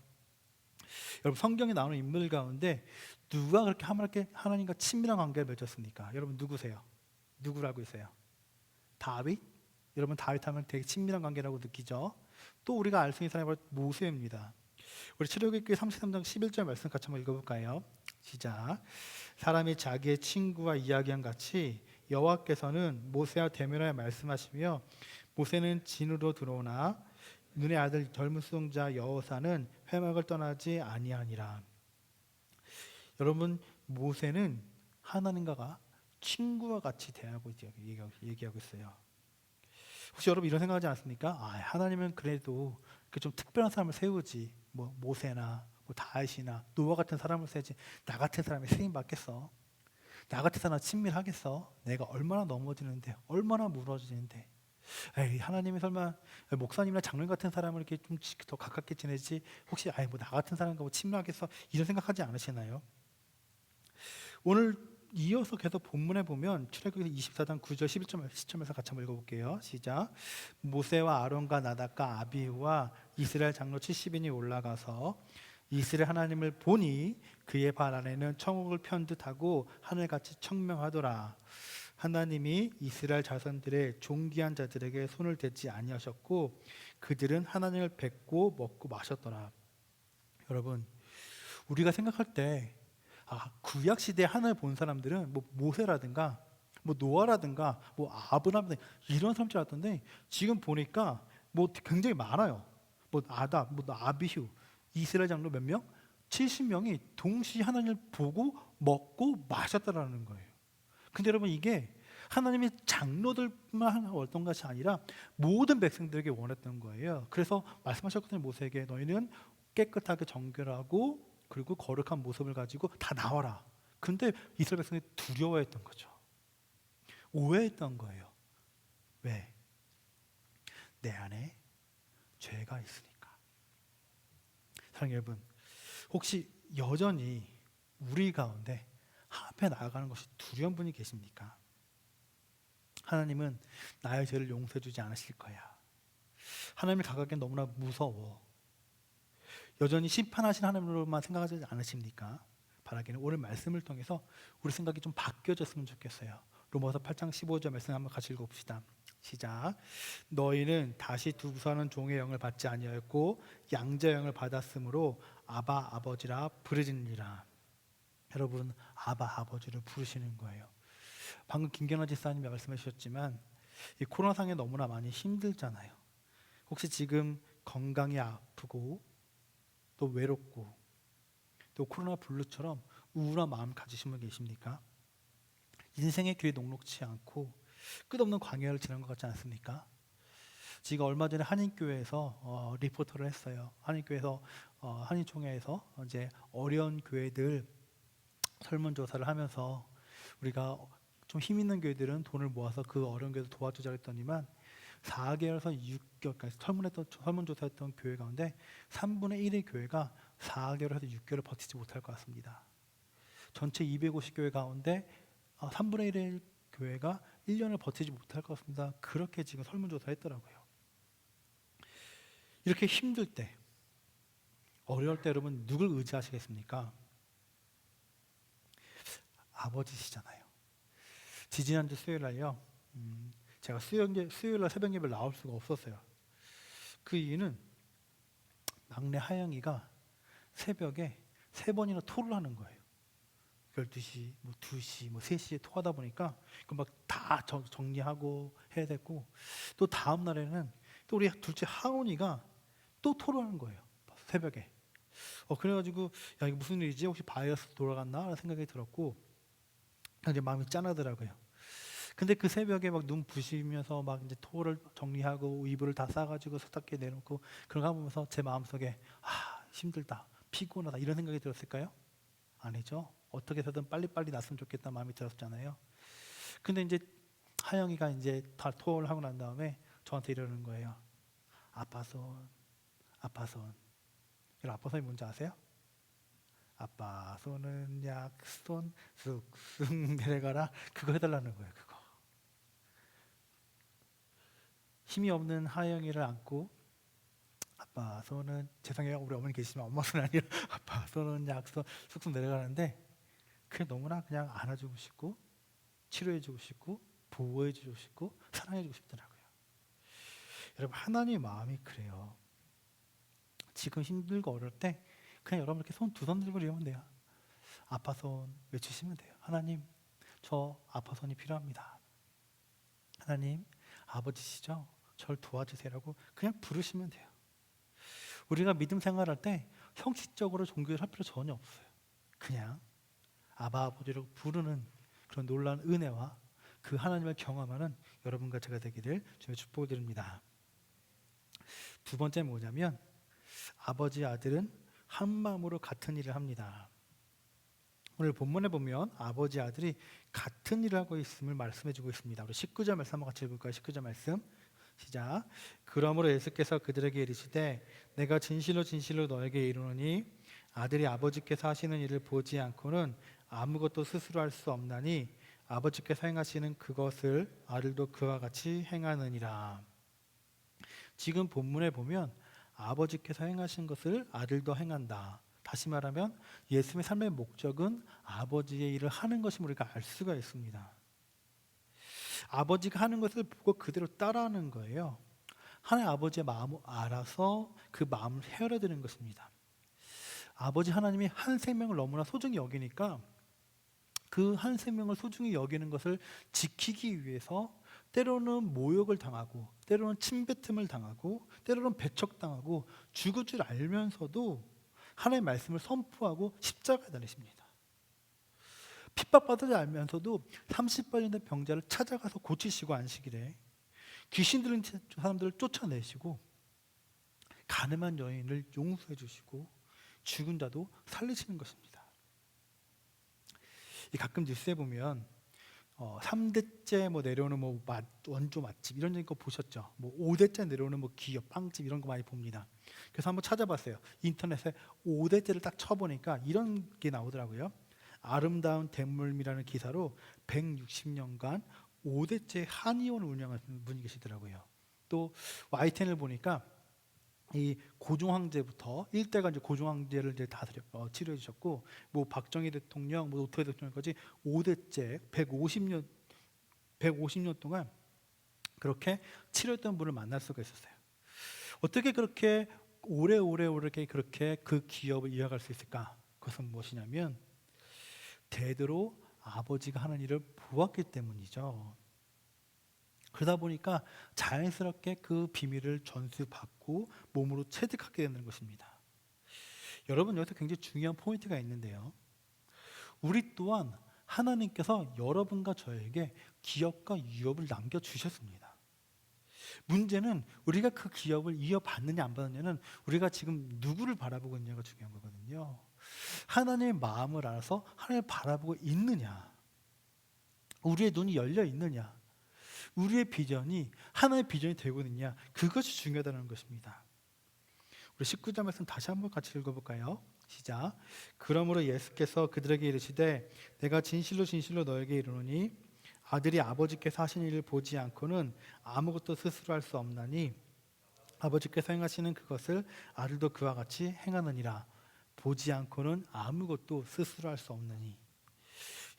여러분, 성경에 나오는 인물 가운데 누가 그렇게 하나님과 친밀한 관계를 맺었습니까? 여러분 누구세요? 누구를 알고 있어요? 다윗? 여러분 다윗 하면 되게 친밀한 관계라고 느끼죠? 또 우리가 알 수 있는 사람이 바로 모세입니다. 우리 출애굽기 33장 11절 말씀 같이 한번 읽어볼까요? 시작. 사람이 자기의 친구와 이야기한 같이 여호와께서는 모세와 대면하여 말씀하시며 모세는 진으로 들어오나 눈의 아들 젊은 수종자 여호사는 회막을 떠나지 아니하니라. 여러분, 모세는 하나님과 친구와 같이 대하고 얘기하고 있어요. 혹시 여러분 이런 생각하지 않습니까? 하나님은 그래도 좀 특별한 사람을 세우지, 뭐 모세나 다윗이나 노아 같은 사람을 세우지, 나 같은 사람이 세임 받겠어? 나 같은 사람 친밀하겠어? 내가 얼마나 넘어지는데, 얼마나 무너지는데, 하나님이 설마 목사님이나 장로님 같은 사람을 이렇게 좀 더 가깝게 지내지, 혹시 나 같은 사람과 친밀하겠어? 이런 생각하지 않으시나요? 오늘 이어서 계속 본문에 보면 출애굽기 24장 9절 11절 시점에서 같이 한번 읽어볼게요. 시작. 모세와 아론과 나답과 아비후와 이스라엘 장로 70인이 올라가서 이스라엘 하나님을 보니 그의 발 안에는 천국을 편듯하고 하늘같이 청명하더라. 하나님이 이스라엘 자손들의 존귀한 자들에게 손을 대지 아니하셨고 그들은 하나님을 뵙고 먹고 마셨더라. 여러분, 우리가 생각할 때 구약 시대에 하나님을 본 사람들은 모세라든가 노아라든가 아브라함 이런 사람들 같던데 지금 보니까 굉장히 많아요. 아담, 아비휴, 이스라엘 장로 몇 명? 70명이 동시에 하나님을 보고 먹고 마셨다라는 거예요. 근데 여러분, 이게 하나님이 장로들만 원했던 것이 아니라 모든 백성들에게 원했던 거예요. 그래서 말씀하셨거든요. 모세에게 너희는 깨끗하게 정결하고 그리고 거룩한 모습을 가지고 다 나와라. 근데 이스라엘 백성이 두려워했던 거죠. 오해했던 거예요. 왜? 내 안에 죄가 있으니까. 사랑하는 여러분, 혹시 여전히 우리 가운데 앞에 나아가는 것이 두려운 분이 계십니까? 하나님은 나의 죄를 용서해 주지 않으실 거야. 하나님을 다가가기엔 너무나 무서워. 여전히 심판하신 하나님으로만 생각하지 않으십니까? 바라기는 오늘 말씀을 통해서 우리 생각이 좀 바뀌어졌으면 좋겠어요. 로마서 8장 15절 말씀 한번 같이 읽어봅시다. 시작. 너희는 다시 두사는 종의 영을 받지 아니하였고 양자의 영을 받았으므로 아바 아버지라 부르짖느니라. 여러분, 아바 아버지를 부르시는 거예요. 방금 김경환 지사님이 말씀해 주셨지만 이 코로나 상에 너무나 많이 힘들잖아요. 혹시 지금 건강이 아프고 또 외롭고 또 코로나 블루처럼 우울한 마음 가지신 분 계십니까? 인생의 길이 녹록치 않고 끝없는 광야를 지난 것 같지 않습니까? 제가 얼마 전에 한인교회에서 리포터를 했어요. 한인교회에서 한인총회에서 이제 어려운 교회들 설문조사를 하면서 우리가 좀 힘 있는 교회들은 돈을 모아서 그 어려운 교회들 도와주자 했더니만 4개월에서 6개월까지 설문조사했던 교회 가운데 3분의 1의 교회가 4개월에서 6개월을 버티지 못할 것 같습니다. 전체 250교회 가운데 3분의 1의 교회가 1년을 버티지 못할 것 같습니다. 그렇게 지금 설문조사를 했더라고요. 이렇게 힘들 때, 어려울 때 여러분 누굴 의지하시겠습니까? 아버지시잖아요. 지지난주 수요일 날요. 제가 수요일 날 새벽 예배를 나올 수가 없었어요. 그 이유는 막내 하영이가 새벽에 3번이나 토를 하는 거예요. 12시, 뭐 2시, 뭐 3시에 토하다 보니까 막 다 정리하고 해야 됐고, 또 다음 날에는 또 우리 둘째 하온이가 또 토를 하는 거예요. 새벽에. 그래가지고 야 이거 무슨 일이지? 혹시 바이러스 돌아갔나? 라는 생각이 들었고 이제 마음이 짠하더라고요. 근데 그 새벽에 막 눈 부시면서 막 이제 토를 정리하고 이불을 다 싸가지고 세탁기에 내놓고 그런 거 보면서 제 마음속에 힘들다, 피곤하다 이런 생각이 들었을까요? 아니죠. 어떻게 해서든 빨리빨리 났으면 좋겠다 마음이 들었잖아요. 근데 이제 하영이가 이제 다 토를 하고 난 다음에 저한테 이러는 거예요. 아빠 손. 여러분 아빠 손이 뭔지 아세요? 아빠 손은 약손 쑥쑥 내려가라. 그거 해달라는 거예요. 그거. 힘이 없는 하영이를 안고 아빠 손은, 죄송해요 우리 어머니 계시지만 엄마 손은 아니라 아빠 손은 약손 쑥쑥 내려가는데 그게 너무나 그냥 안아주고 싶고 치료해주고 싶고 보호해주고 싶고 사랑해주고 싶더라고요. 여러분 하나님의 마음이 그래요. 지금 힘들고 어려울 때 그냥 여러분 이렇게 두 손 들고 이러면 돼요. 아빠 손 외치시면 돼요. 하나님 저 아빠 손이 필요합니다. 하나님 아버지시죠? 저를 도와주세요라고 그냥 부르시면 돼요. 우리가 믿음 생활할 때 형식적으로 종교를 할 필요 전혀 없어요. 그냥 아바 아버지라고 부르는 그런 놀라운 은혜와 그 하나님을 경험하는 여러분과 제가 되기를 주님의 축복을 드립니다. 두 번째 뭐냐면 아버지 아들은 한 마음으로 같은 일을 합니다. 오늘 본문에 보면 아버지 아들이 같은 일을 하고 있음을 말씀해주고 있습니다. 우리 19절 말씀 한번 같이 읽을까요? 19절 말씀 시작. 그러므로 예수께서 그들에게 이르시되 내가 진실로 진실로 너에게 이르노니 아들이 아버지께서 하시는 일을 보지 않고는 아무것도 스스로 할 수 없나니 아버지께서 행하시는 그것을 아들도 그와 같이 행하느니라. 지금 본문에 보면 아버지께서 행하신 것을 아들도 행한다. 다시 말하면 예수님의 삶의 목적은 아버지의 일을 하는 것임을 우리가 알 수가 있습니다. 아버지가 하는 것을 보고 그대로 따라하는 거예요. 하나님 아버지의 마음을 알아서 그 마음을 헤아려드리는 것입니다. 아버지 하나님이 한 생명을 너무나 소중히 여기니까 그 한 생명을 소중히 여기는 것을 지키기 위해서 때로는 모욕을 당하고 때로는 침뱉음을 당하고 때로는 배척당하고 죽을 줄 알면서도 하나님의 말씀을 선포하고 십자가에 달리십니다. 핍박받을 줄 알면서도 30번 된 병자를 찾아가서 고치시고 안식일에 귀신 들린 사람들을 쫓아내시고 가늠한 여인을 용서해 주시고 죽은 자도 살리시는 것입니다. 가끔 뉴스에 보면 3대째 내려오는 원조 맛집 이런 거 보셨죠? 5대째 내려오는 기업, 빵집 이런 거 많이 봅니다. 그래서 한번 찾아봤어요. 인터넷에 5대째를 딱 쳐보니까 이런 게 나오더라고요. 아름다운 대물미라는 기사로 160년간 5대째 한의원을 운영하시는 분이 계시더라고요. 또 YTN을 보니까 이 고종 황제부터 1대가 이제 고종 황제를 이제 다 치료해 주셨고 박정희 대통령, 노태우 대통령까지 5대째 150년 동안 그렇게 치료했던 분을 만날 수가 있었어요. 어떻게 그렇게 오래오래 그렇게 그 기업을 이어갈 수 있을까? 그것은 무엇이냐면 대대로 아버지가 하는 일을 보았기 때문이죠. 그러다 보니까 자연스럽게 그 비밀을 전수받고 몸으로 체득하게 되는 것입니다. 여러분, 여기서 굉장히 중요한 포인트가 있는데요. 우리 또한 하나님께서 여러분과 저에게 기업과 유업을 남겨주셨습니다. 문제는 우리가 그 기업을 이어받느냐 안 받느냐는 우리가 지금 누구를 바라보고 있느냐가 중요한 거거든요. 하나님의 마음을 알아서 하나님을 바라보고 있느냐, 우리의 눈이 열려 있느냐, 우리의 비전이 하나의 비전이 되고 있느냐, 그것이 중요하다는 것입니다. 우리 19절 말씀 다시 한번 같이 읽어볼까요? 시작. 그러므로 예수께서 그들에게 이르시되 내가 진실로 진실로 너에게 이르노니 아들이 아버지께서 하신 일을 보지 않고는 아무것도 스스로 할 수 없나니 아버지께서 행하시는 그것을 아들도 그와 같이 행하느니라. 보지 않고는 아무것도 스스로 할 수 없느니.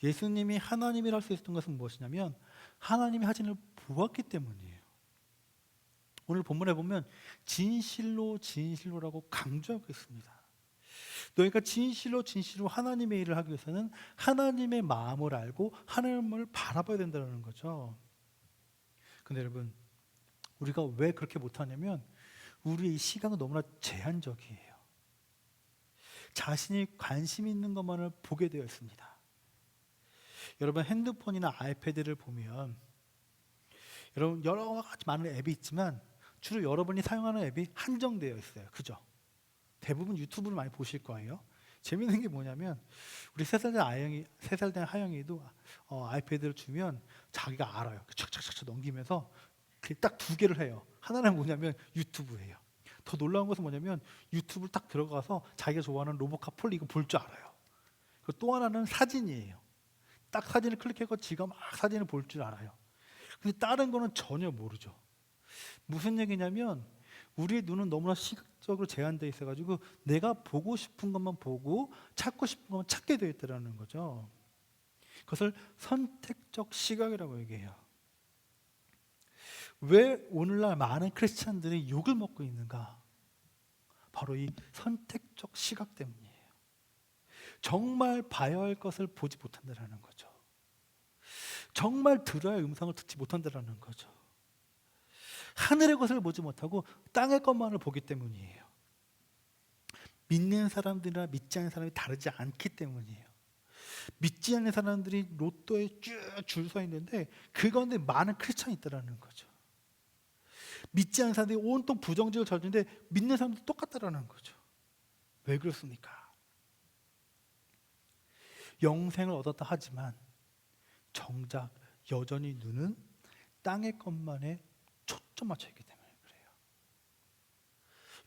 예수님이 하나님이라 할 수 있었던 것은 무엇이냐면 하나님이 하신 일을 보았기 때문이에요. 오늘 본문에 보면 진실로 진실로라고 강조하고 있습니다. 너희가 진실로 진실로 하나님의 일을 하기 위해서는 하나님의 마음을 알고 하나님을 바라봐야 된다는 거죠. 근데 여러분, 우리가 왜 그렇게 못하냐면 우리의 시각은 너무나 제한적이에요. 자신이 관심 있는 것만을 보게 되어 있습니다. 여러분, 핸드폰이나 아이패드를 보면 여러분 여러 가지 많은 앱이 있지만 주로 여러분이 사용하는 앱이 한정되어 있어요. 그죠? 대부분 유튜브를 많이 보실 거예요. 재밌는 게 뭐냐면 우리 3살 된 하영이도 아이패드를 주면 자기가 알아요. 착착착착 넘기면서 딱 2개를 해요. 하나는 뭐냐면 유튜브예요. 더 놀라운 것은 뭐냐면 유튜브를 딱 들어가서 자기가 좋아하는 로보캅 이거 볼 줄 알아요. 그리고 또 하나는 사진이에요. 딱 사진을 클릭해서 지가 막 사진을 볼 줄 알아요. 근데 다른 거는 전혀 모르죠. 무슨 얘기냐면 우리의 눈은 너무나 시각적으로 제한되어 있어가지고 내가 보고 싶은 것만 보고 찾고 싶은 것만 찾게 되어 있다는 거죠. 그것을 선택적 시각이라고 얘기해요. 왜 오늘날 많은 크리스찬들이 욕을 먹고 있는가? 바로 이 선택적 시각 때문이에요. 정말 봐야 할 것을 보지 못한다는 거죠. 정말 들어야 할 음성을 듣지 못한다는 거죠. 하늘의 것을 보지 못하고 땅의 것만을 보기 때문이에요. 믿는 사람들이나 믿지 않는 사람이 다르지 않기 때문이에요. 믿지 않는 사람들이 로또에 쭉 줄 서 있는데 그 가운데 많은 크리스찬이 있다는 거죠. 믿지 않는 사람들이 온통 부정적으로 저주는데 믿는 사람도 똑같다는 거죠. 왜 그렇습니까? 영생을 얻었다 하지만 정작 여전히 눈은 땅의 것만에 초점 맞춰 있기 때문에 그래요.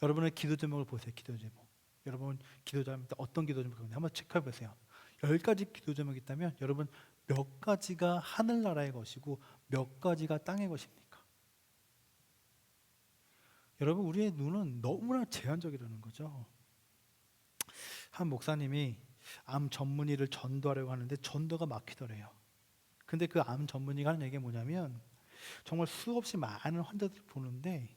여러분의 기도 제목을 보세요. 기도 제목. 여러분 기도 제목 어떤 기도 제목인지 한번 체크해 보세요. 10가지 기도 제목이 있다면 여러분 몇 가지가 하늘나라의 것이고 몇 가지가 땅의 것입니까? 여러분 우리의 눈은 너무나 제한적이라는 거죠. 한 목사님이 암 전문의를 전도하려고 하는데 전도가 막히더래요. 근데 그 암 전문의가 하는 얘기가 뭐냐면 정말 수없이 많은 환자들을 보는데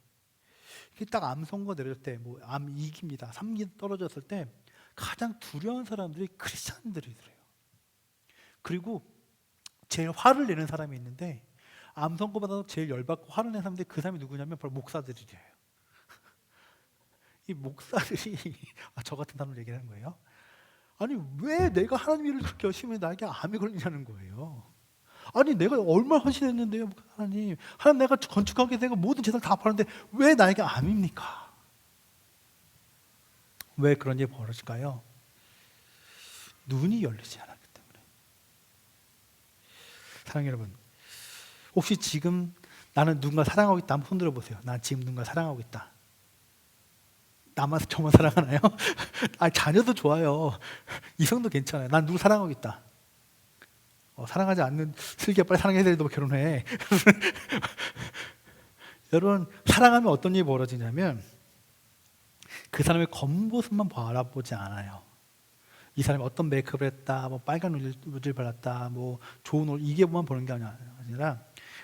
딱 암 선고 내렸을 때 뭐 암 2기입니다. 3기 떨어졌을 때 가장 두려운 사람들이 크리스찬들이더래요. 그리고 제일 화를 내는 사람이 있는데 암 선고받아서 제일 열받고 화를 내는 사람들이 그 사람이 누구냐면 바로 목사들이래요. 이 목사들이 저 같은 사람을 얘기하는 거예요. 아니 왜 내가 하나님 일을 그렇게 열심히 나에게 암이 걸리냐는 거예요. 아니 내가 얼마나 헌신했는데요 하나님 내가 건축하게 되고 모든 재산을 다 파는데 왜 나에게 암입니까? 왜 그런 일이 벌어질까요? 눈이 열리지 않았기 때문에. 사랑하는 여러분, 혹시 지금 나는 누군가 사랑하고 있다 한번 손들어 보세요. 난 지금 누군가 사랑하고 있다. 나만 저만 사랑하나요? 아니 자녀도 좋아요. 이성도 괜찮아요. 난 누구 사랑하고 있다. 사랑하지 않는 슬기야 빨리 사랑해야 되는데 뭐 결혼해. 여러분 사랑하면 어떤 일이 벌어지냐면 그 사람의 겉모습만 바라보지 않아요. 이 사람이 어떤 메이크업을 했다, 뭐 빨간 루즈를 발랐다, 뭐 좋은 옷 이게만 보는 게 아니라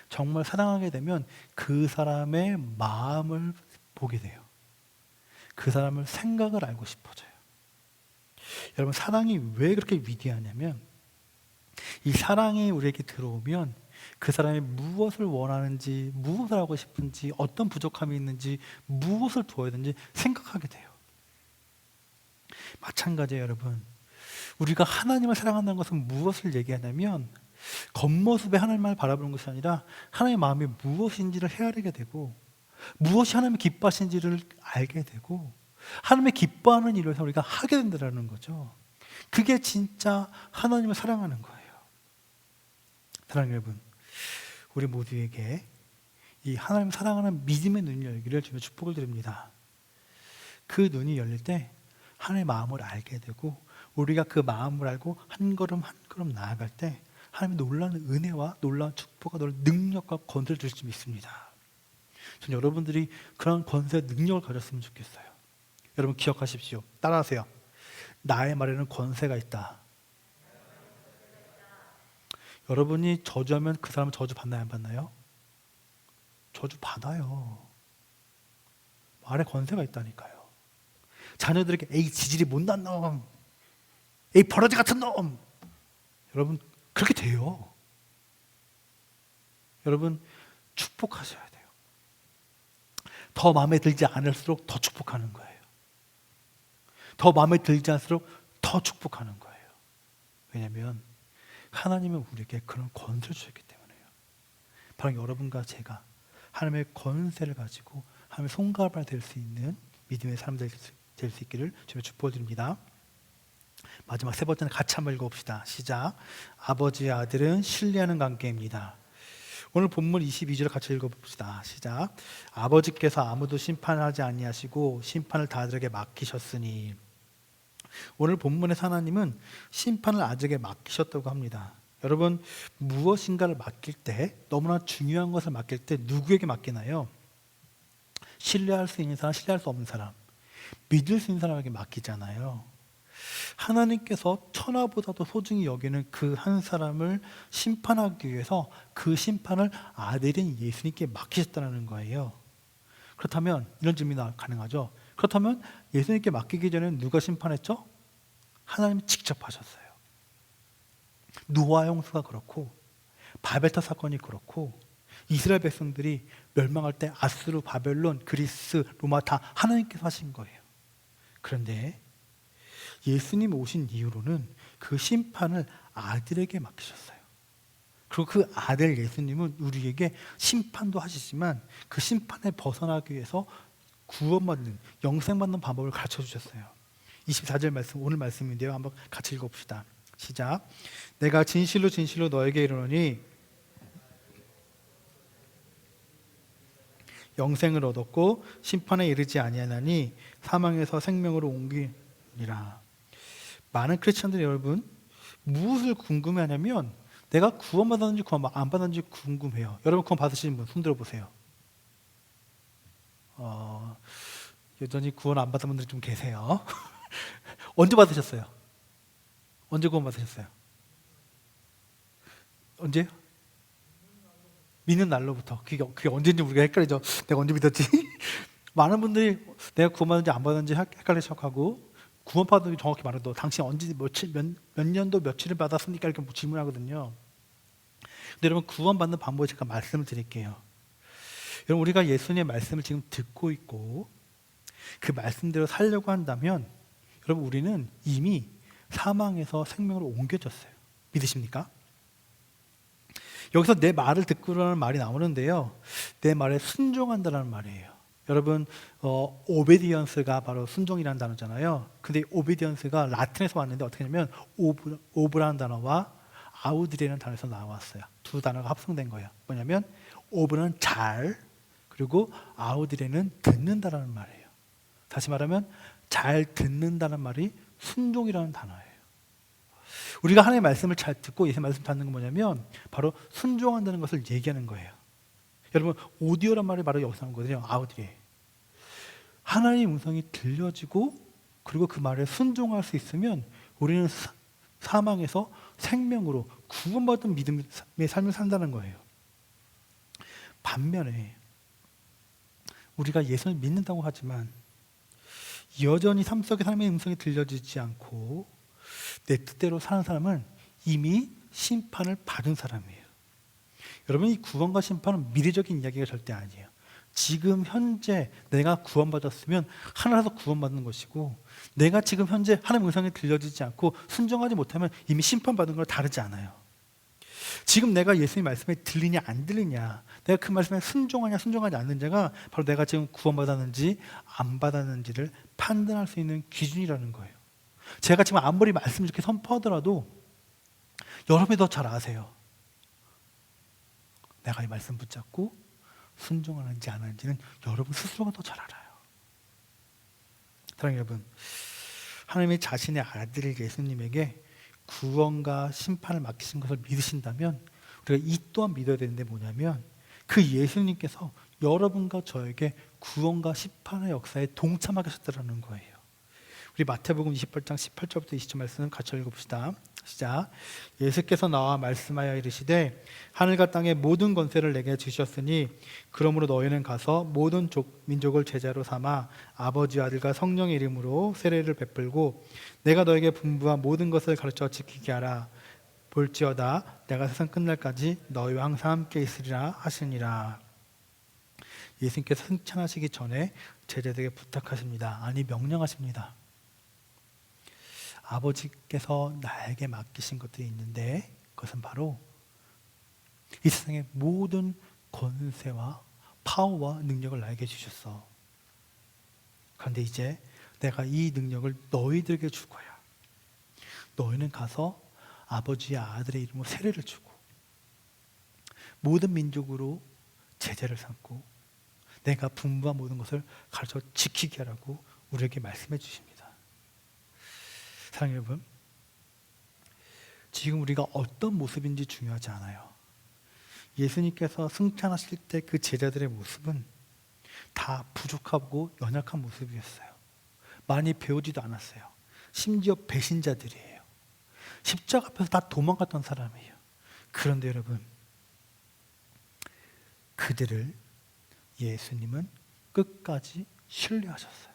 정말 사랑하게 되면 그 사람의 마음을 보게 돼요. 그 사람을 생각을 알고 싶어져요. 여러분 사랑이 왜 그렇게 위대하냐면 이 사랑이 우리에게 들어오면 그 사람이 무엇을 원하는지, 무엇을 하고 싶은지, 어떤 부족함이 있는지, 무엇을 도와야 되는지 생각하게 돼요. 마찬가지예요, 여러분. 우리가 하나님을 사랑한다는 것은 무엇을 얘기하냐면 겉모습에 하나님을 바라보는 것이 아니라 하나님의 마음이 무엇인지를 헤아리게 되고 무엇이 하나님의 기뻐하시는지를 알게 되고 하나님의 기뻐하는 일을 해서 우리가 하게 된다는 거죠. 그게 진짜 하나님을 사랑하는 거예요. 사랑하는 여러분, 우리 모두에게 이 하나님을 사랑하는 믿음의 눈이 열기를 주며 축복을 드립니다. 그 눈이 열릴 때 하나님의 마음을 알게 되고 우리가 그 마음을 알고 한 걸음 한 걸음 나아갈 때 하나님의 놀라운 은혜와 놀라운 축복과 놀라운 능력과 권세를 주실 줄 믿습니다. 저는 여러분들이 그런 권세와 능력을 가졌으면 좋겠어요. 여러분 기억하십시오. 따라하세요. 나의 말에는 권세가 있다. 여러분이 저주하면 그 사람은 저주 받나요, 안 받나요? 저주 받아요. 말에 권세가 있다니까요. 자녀들에게 에이 지질이 못난 놈, 에이 버러지 같은 놈, 여러분 그렇게 돼요. 여러분 축복하셔야 돼요. 더 마음에 들지 않을수록 더 축복하는 거예요. 더 마음에 들지 않을수록 더 축복하는 거예요. 왜냐하면 하나님은 우리에게 그런 권세를 주셨기 때문에요. 바로 여러분과 제가 하나님의 권세를 가지고 하나님의 손가락을 될 수 있는 믿음의 사람들 될 수 있기를 주님의 축복을 드립니다. 마지막 세 번째는 같이 한번 읽어봅시다. 시작. 아버지와 아들은 신뢰하는 관계입니다. 오늘 본문 22절을 같이 읽어봅시다. 시작. 아버지께서 아무도 심판하지 아니하시고 심판을 다 아들에게 맡기셨으니. 오늘 본문의 하나님은 심판을 아들에게 맡기셨다고 합니다. 여러분 무엇인가를 맡길 때 너무나 중요한 것을 맡길 때 누구에게 맡기나요? 신뢰할 수 있는 사람, 신뢰할 수 없는 사람, 믿을 수 있는 사람에게 맡기잖아요. 하나님께서 천하보다도 소중히 여기는 그 한 사람을 심판하기 위해서 그 심판을 아들인 예수님께 맡기셨다는 거예요. 그렇다면 이런 질문이 가능하죠. 그렇다면 예수님께 맡기기 전에 누가 심판했죠? 하나님이 직접 하셨어요. 노아 홍수가 그렇고 바벨탑 사건이 그렇고 이스라엘 백성들이 멸망할 때 아수르, 바벨론, 그리스, 로마 다 하나님께서 하신 거예요. 그런데 예수님 오신 이후로는 그 심판을 아들에게 맡기셨어요. 그리고 그 아들 예수님은 우리에게 심판도 하시지만 그 심판에 벗어나기 위해서 구원받는, 영생받는 방법을 가르쳐 주셨어요. 24절 말씀, 오늘 말씀인데요. 한번 같이 읽어봅시다. 시작. 내가 진실로 진실로 너에게 이르노니 영생을 얻었고 심판에 이르지 아니하나니 사망에서 생명으로 옮기니라. 많은 크리스천들 여러분 무엇을 궁금해하냐면 내가 구원받았는지 구원 안 받았는지 궁금해요. 여러분 구원 받으신 분 손 들어보세요. 여전히 구원 안 받은 분들이 좀 계세요. 언제 받으셨어요? 언제 구원 받으셨어요? 언제요? 믿는 날로부터. 그게 언제인지 우리가 헷갈리죠. 내가 언제 믿었지? 많은 분들이 내가 구원 받았는지 안 받았는지 헷갈려 시작하고 구원 받은 게 정확히 말해도 당신 언제 몇 년도 며칠을 받았습니까? 이렇게 질문하거든요. 근데 여러분 구원 받는 방법을 제가 말씀을 드릴게요. 여러분 우리가 예수님의 말씀을 지금 듣고 있고 그 말씀대로 살려고 한다면 여러분 우리는 이미 사망에서 생명으로 옮겨졌어요. 믿으십니까? 여기서 내 말을 듣고라는 말이 나오는데요. 내 말에 순종한다는 말이에요. 여러분 오베디언스가 바로 순종이라는 단어잖아요. 근데 오베디언스가 라틴에서 왔는데 어떻게 하냐면 오브라는 단어와 아우드리라는 단어에서 나왔어요. 두 단어가 합성된 거예요. 뭐냐면 오브는 잘, 그리고 아우드리는 듣는다라는 말이에요. 다시 말하면 잘 듣는다는 말이 순종이라는 단어예요. 우리가 하나님의 말씀을 잘 듣고 예수의 말씀을 듣는 건 뭐냐면 바로 순종한다는 것을 얘기하는 거예요. 여러분 오디오란 말이 바로 여기서 나온 거거든요. 아우디에 하나님의 음성이 들려지고 그리고 그 말에 순종할 수 있으면 우리는 사망에서 생명으로 구원받은 믿음의 삶을 산다는 거예요. 반면에 우리가 예수를 믿는다고 하지만 여전히 삶 속에 하나님의 음성이 들려지지 않고 내 뜻대로 사는 사람은 이미 심판을 받은 사람이에요. 여러분, 이 구원과 심판은 미래적인 이야기가 절대 아니에요. 지금 현재 내가 구원받았으면 하늘에서 구원받는 것이고, 내가 지금 현재 하나님의 음성이 들려지지 않고 순종하지 못하면 이미 심판받은 거랑 다르지 않아요. 지금 내가 예수님 말씀에 들리냐 안 들리냐, 내가 그 말씀에 순종하냐 순종하지 않는지가 바로 내가 지금 구원받았는지 안 받았는지를 판단할 수 있는 기준이라는 거예요. 제가 지금 아무리 말씀을 이렇게 선포하더라도 여러분이 더 잘 아세요. 내가 이 말씀 붙잡고 순종하는지 안 하는지는 여러분 스스로가 더 잘 알아요. 사랑하는 여러분, 하나님이 자신의 아들 예수님에게 구원과 심판을 맡기신 것을 믿으신다면 우리가 이 또한 믿어야 되는데, 뭐냐면 그 예수님께서 여러분과 저에게 구원과 심판의 역사에 동참하게 하셨다는 거예요. 우리 마태복음 28장 18절부터 20절 말씀 같이 읽어봅시다. 시작. 예수께서 나와 말씀하여 이르시되 하늘과 땅의 모든 권세를 내게 주셨으니 그러므로 너희는 가서 모든 민족을 제자로 삼아 아버지 아들과 성령의 이름으로 세례를 베풀고 내가 너에게 분부한 모든 것을 가르쳐 지키게 하라. 볼지어다 내가 세상 끝날까지 너희와 항상 함께 있으리라 하시니라. 예수님께서 승천하시기 전에 제자들에게 부탁하십니다. 아니, 명령하십니다. 아버지께서 나에게 맡기신 것들이 있는데 그것은 바로 이 세상의 모든 권세와 파워와 능력을 나에게 주셨어. 그런데 이제 내가 이 능력을 너희들에게 줄 거야. 너희는 가서 아버지의 아들의 이름으로 세례를 주고 모든 민족으로 제자를 삼고 내가 분부한 모든 것을 가르쳐 지키게 하라고 우리에게 말씀해 주십니다. 사랑하는 여러분, 지금 우리가 어떤 모습인지 중요하지 않아요. 예수님께서 승천하실 때 그 제자들의 모습은 다 부족하고 연약한 모습이었어요. 많이 배우지도 않았어요. 심지어 배신자들이에요. 십자가 앞에서 다 도망갔던 사람이에요. 그런데 여러분, 그들을 예수님은 끝까지 신뢰하셨어요.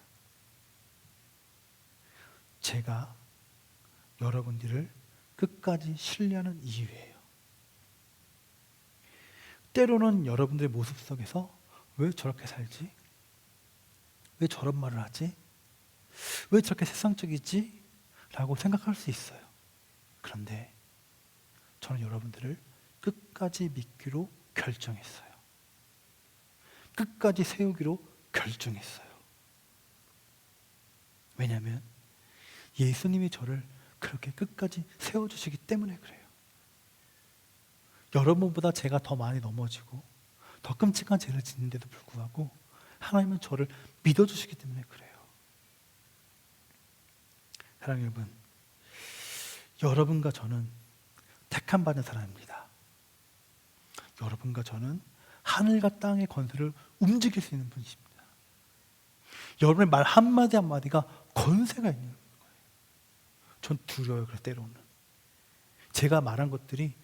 제가 여러분들을 끝까지 신뢰하는 이유예요. 때로는 여러분들의 모습 속에서 왜 저렇게 살지? 왜 저런 말을 하지? 왜 저렇게 세상적이지? 라고 생각할 수 있어요. 그런데 저는 여러분들을 끝까지 믿기로 결정했어요. 끝까지 세우기로 결정했어요. 왜냐하면 예수님이 저를 그렇게 끝까지 세워주시기 때문에 그래요. 여러분보다 제가 더 많이 넘어지고 더 끔찍한 죄를 짓는데도 불구하고 하나님은 저를 믿어주시기 때문에 그래요. 사랑하는 여러분, 여러분과 저는 택함받은 사람입니다. 여러분과 저는 하늘과 땅의 권세를 움직일 수 있는 분이십니다. 여러분의 말 한마디 한마디가 권세가 있는 거예요. 전 두려워요. 그래서 때로는 제가 말한 것들이,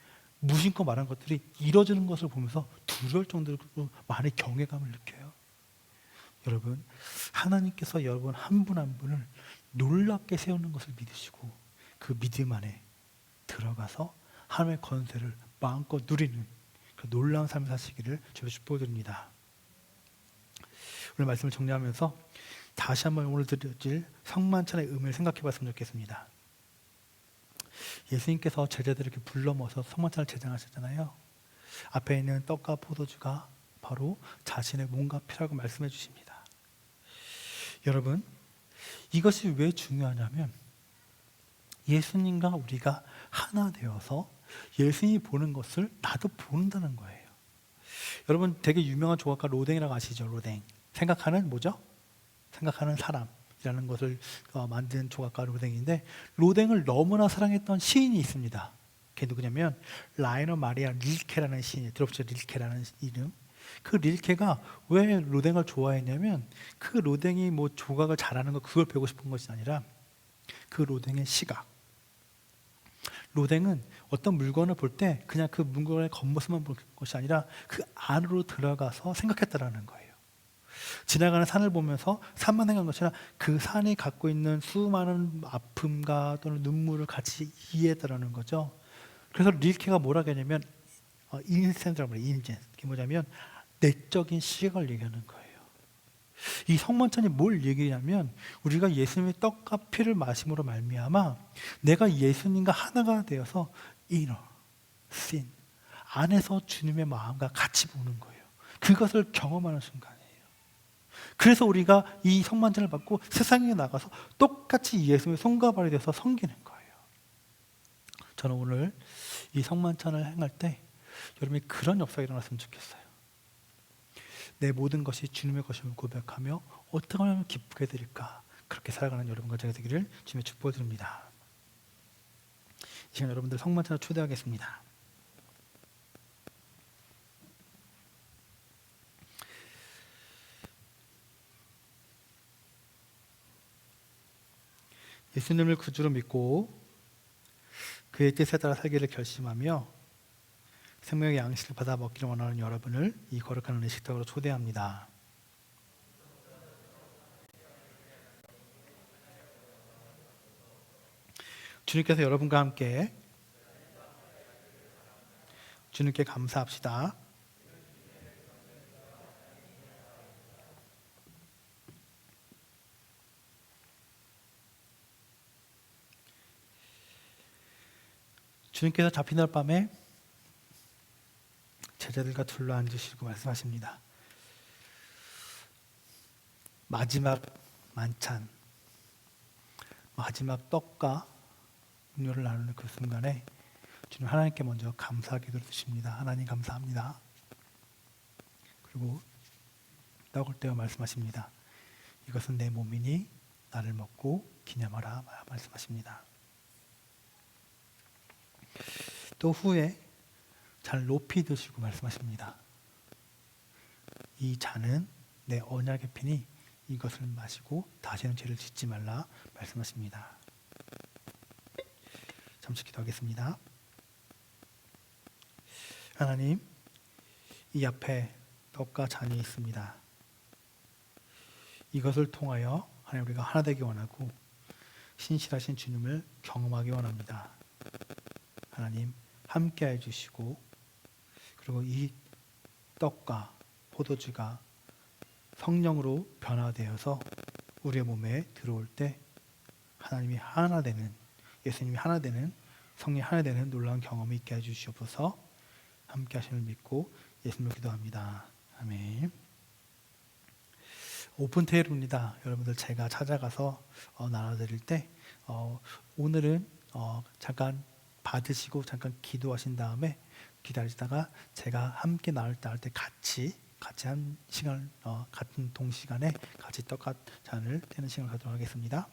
무심코 말한 것들이 이루어지는 것을 보면서 두려울 정도로 많이 경외감을 느껴요. 여러분, 하나님께서 여러분 한 분 한 분을 놀랍게 세우는 것을 믿으시고 그 믿음 안에 들어가서 하나님의 권세를 마음껏 누리는 그 놀라운 삶을 사시기를 주여 축복드립니다. 오늘 말씀을 정리하면서 다시 한번 오늘 드려질 성만찬의 의미를 생각해 봤으면 좋겠습니다. 예수님께서 제자들을 이렇게 불러 모아서 성만찬을 제정하셨잖아요. 앞에 있는 떡과 포도주가 바로 자신의 몸과 피라고 말씀해 주십니다. 여러분, 이것이 왜 중요하냐면 예수님과 우리가 하나 되어서 예수님이 보는 것을 나도 본다는 거예요. 여러분, 되게 유명한 조각가 로댕이라고 아시죠? 로댕. 생각하는 뭐죠? 생각하는 사람이라는 것을 만든 조각가 로댕인데, 로댕을 너무나 사랑했던 시인이 있습니다. 그게 누구냐면 라이너 마리아 릴케라는 시인이, 들어보셨죠? 릴케라는 이름. 그 릴케가 왜 로댕을 좋아했냐면 그 로댕이 뭐 조각을 잘하는 거 그걸 배우고 싶은 것이 아니라 그 로댕의 시각. 로댕은 어떤 물건을 볼 때 그냥 그 물건의 겉모습만 볼 것이 아니라 그 안으로 들어가서 생각했다라는 거예요. 지나가는 산을 보면서 산만 생각한 것이 아니라 그 산이 갖고 있는 수많은 아픔과 또는 눈물을 같이 이해했다라는 거죠. 그래서 릴케가 뭐라 하냐면 인센스라고 해요. 인센스. 그게 뭐냐면 내적인 시각을 얘기하는 거예요. 이 성만찬이 뭘 얘기하냐면 우리가 예수님의 떡과 피를 마심으로 말미암아 내가 예수님과 하나가 되어서 inner, sin 안에서 주님의 마음과 같이 보는 거예요. 그것을 경험하는 순간이에요. 그래서 우리가 이 성만찬을 받고 세상에 나가서 똑같이 예수님의 손과 발이 돼서 섬기는 거예요. 저는 오늘 이 성만찬을 행할 때 여러분이 그런 역사가 일어났으면 좋겠어요. 내 모든 것이 주님의 것임을 고백하며 어떻게 하면 기쁘게 드릴까, 그렇게 살아가는 여러분과 제가 되기를 주님의 축복드립니다. 이 시간 여러분들 성만찬을 초대하겠습니다. 예수님을 구주로 믿고 그의 뜻에 따라 살기를 결심하며 생명의 양식을 받아 먹기를 원하는 여러분을 이 거룩한 은혜 식탁으로 초대합니다. 주님께서 여러분과 함께 주님께 감사합시다. 주님께서 잡힌 날 밤에 제자들과 둘러 앉으시고 말씀하십니다. 마지막 만찬, 마지막 떡과 음료를 나누는 그 순간에 주님 하나님께 먼저 감사 기도를 드십니다. 하나님 감사합니다. 그리고 떡을 떼어 말씀하십니다. 이것은 내 몸이니 나를 먹고 기념하라 말씀하십니다. 또 후에 잔을 높이 드시고 말씀하십니다. 이 잔은 내 언약의 피니 이것을 마시고 다시는 죄를 짓지 말라 말씀하십니다. 잠시 기도하겠습니다. 하나님, 이 앞에 떡과 잔이 있습니다. 이것을 통하여 하나님 우리가 하나 되기 원하고 신실하신 주님을 경험하기 원합니다. 하나님 함께해 주시고 그리고 이 떡과 포도주가 성령으로 변화되어서 우리의 몸에 들어올 때 하나님이 하나 되는, 예수님이 하나 되는, 성령이 하나 되는 놀라운 경험이 있게 해주시옵소서. 함께 하심을 믿고 예수님을 기도합니다. 아멘. 오픈테이블입니다. 여러분들 제가 찾아가서 나눠드릴 때 오늘은 잠깐 받으시고 잠깐 기도하신 다음에 기다리다가 제가 함께 나눌 때 할 때 같이 한 시간 같은 동시간에 같이 떡과 잔을 떼는 시간을 갖도록 하겠습니다.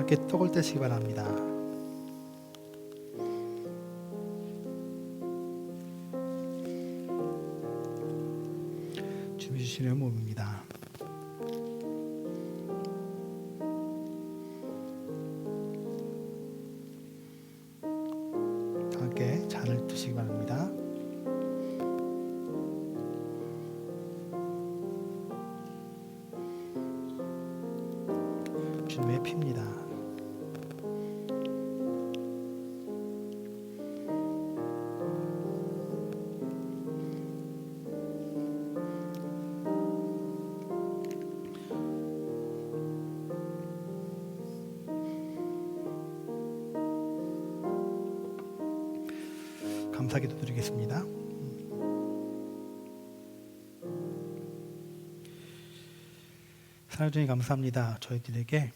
함께 떡을 떼시기 바랍니다. 주님이 주시는 몸입니다. 함께 잔을 드시기 바랍니다. 주님의 피입니다. 감사기도 드리겠습니다. 사랑해 주님 감사합니다. 저희들에게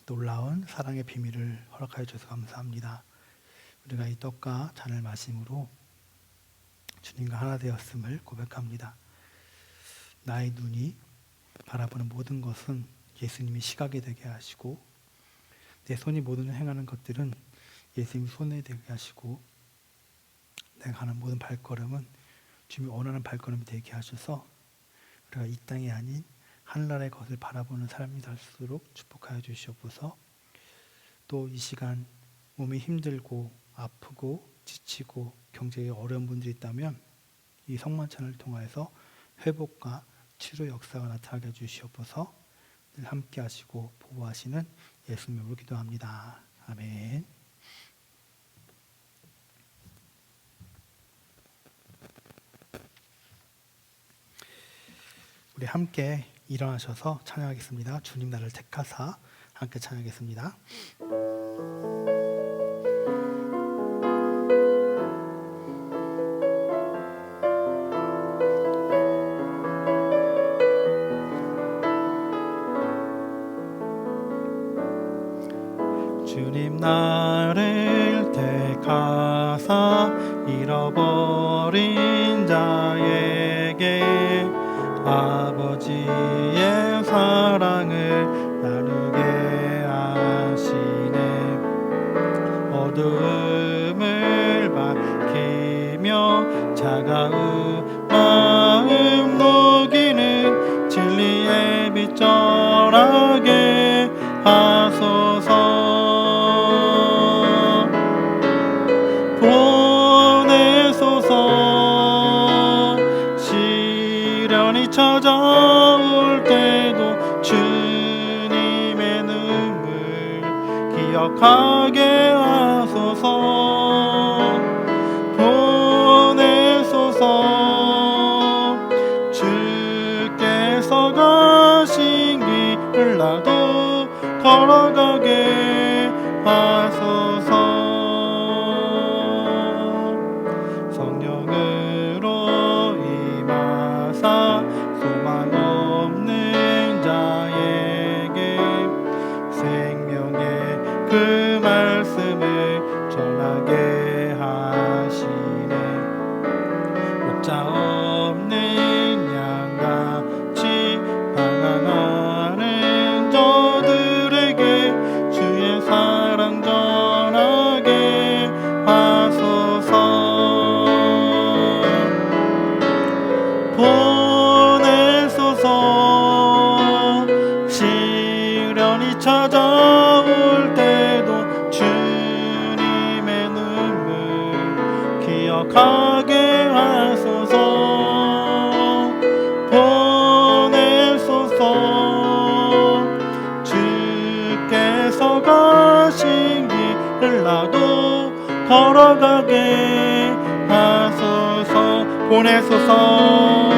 놀라운 사랑의 비밀을 허락하여 주셔서 감사합니다. 우리가 이 떡과 잔을 마심으로 주님과 하나 되었음을 고백합니다. 나의 눈이 바라보는 모든 것은 예수님이 시각이 되게 하시고 내 손이 모든 행하는 것들은 예수님이 손에 되게 하시고 내가 가는 모든 발걸음은 주님이 원하는 발걸음이 되게 하셔서 우리가 이 땅이 아닌 하늘나라의 것을 바라보는 삶이 될수록 축복하여 주시옵소서. 또 이 시간 몸이 힘들고 아프고 지치고 경제에 어려운 분들이 있다면 이 성만찬을 통해서 회복과 치료 역사가 나타나게 해주시옵소서. 늘 함께 하시고 보호하시는 예수님의 이름으로 기도합니다. 아멘. 우리 함께 일어나셔서 찬양하겠습니다. 주님 나를 택하사 함께 찬양하겠습니다. 주님 나를 택하사 잃어버린 자에게 아버지의 사랑을 나누게 하시네. 어두움을 밝히며 차가운 마음 녹이는 진리의 빛 전하게 하소서. 찾아올 때도 주님의 눈물 기억하게 하소서. 보내소서. 주께서 가신 길을 나도 걸어가게 하소서. 성령으로 임하사 소망 없는 자에게 생명의 그 말씀을 전하게 하시네. 목자 없는 양같이 방황하는 저들에게 주의 사랑 전하게 하소서. 시련이 찾아올 때도 주님의 눈물 기억하게 하소서. 보내소서. 주께서 가신 길을 나도 걸어가게 하소서. 보내소서.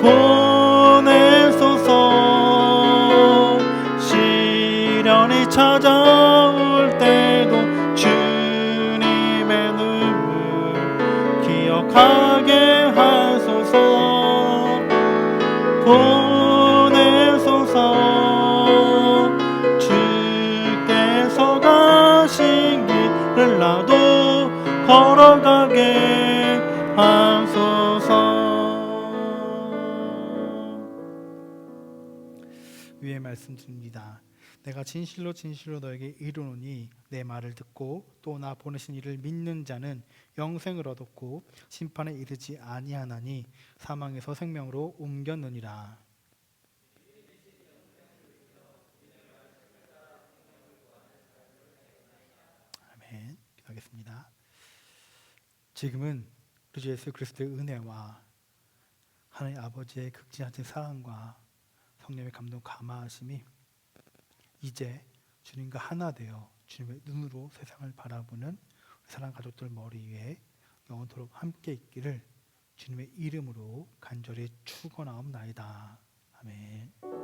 보내소서. 시련이 찾아올 때도 주님의 눈물 기억하게 하소서. 보내소서. 주께서 가신 길을 나도 걸어가게 하소서. 위의 말씀 말씀드립니다. 내가 진실로 진실로 너에게 이르노니 내 말을 듣고 또 나 보내신 이를 믿는 자는 영생을 얻었고 심판에 이르지 아니하나니 사망에서 생명으로 옮겼느니라. 아멘. 기도하겠습니다. 지금은 우리 주 예수 그리스도의 은혜와 하나님 아버지의 극진하신 사랑과 성령의 감동 감화하심이 이제 주님과 하나 되어 주님의 눈으로 세상을 바라보는 우리 사랑 가족들 머리 위에 영원토록 함께 있기를 주님의 이름으로 간절히 축원하옵나이다. 아멘.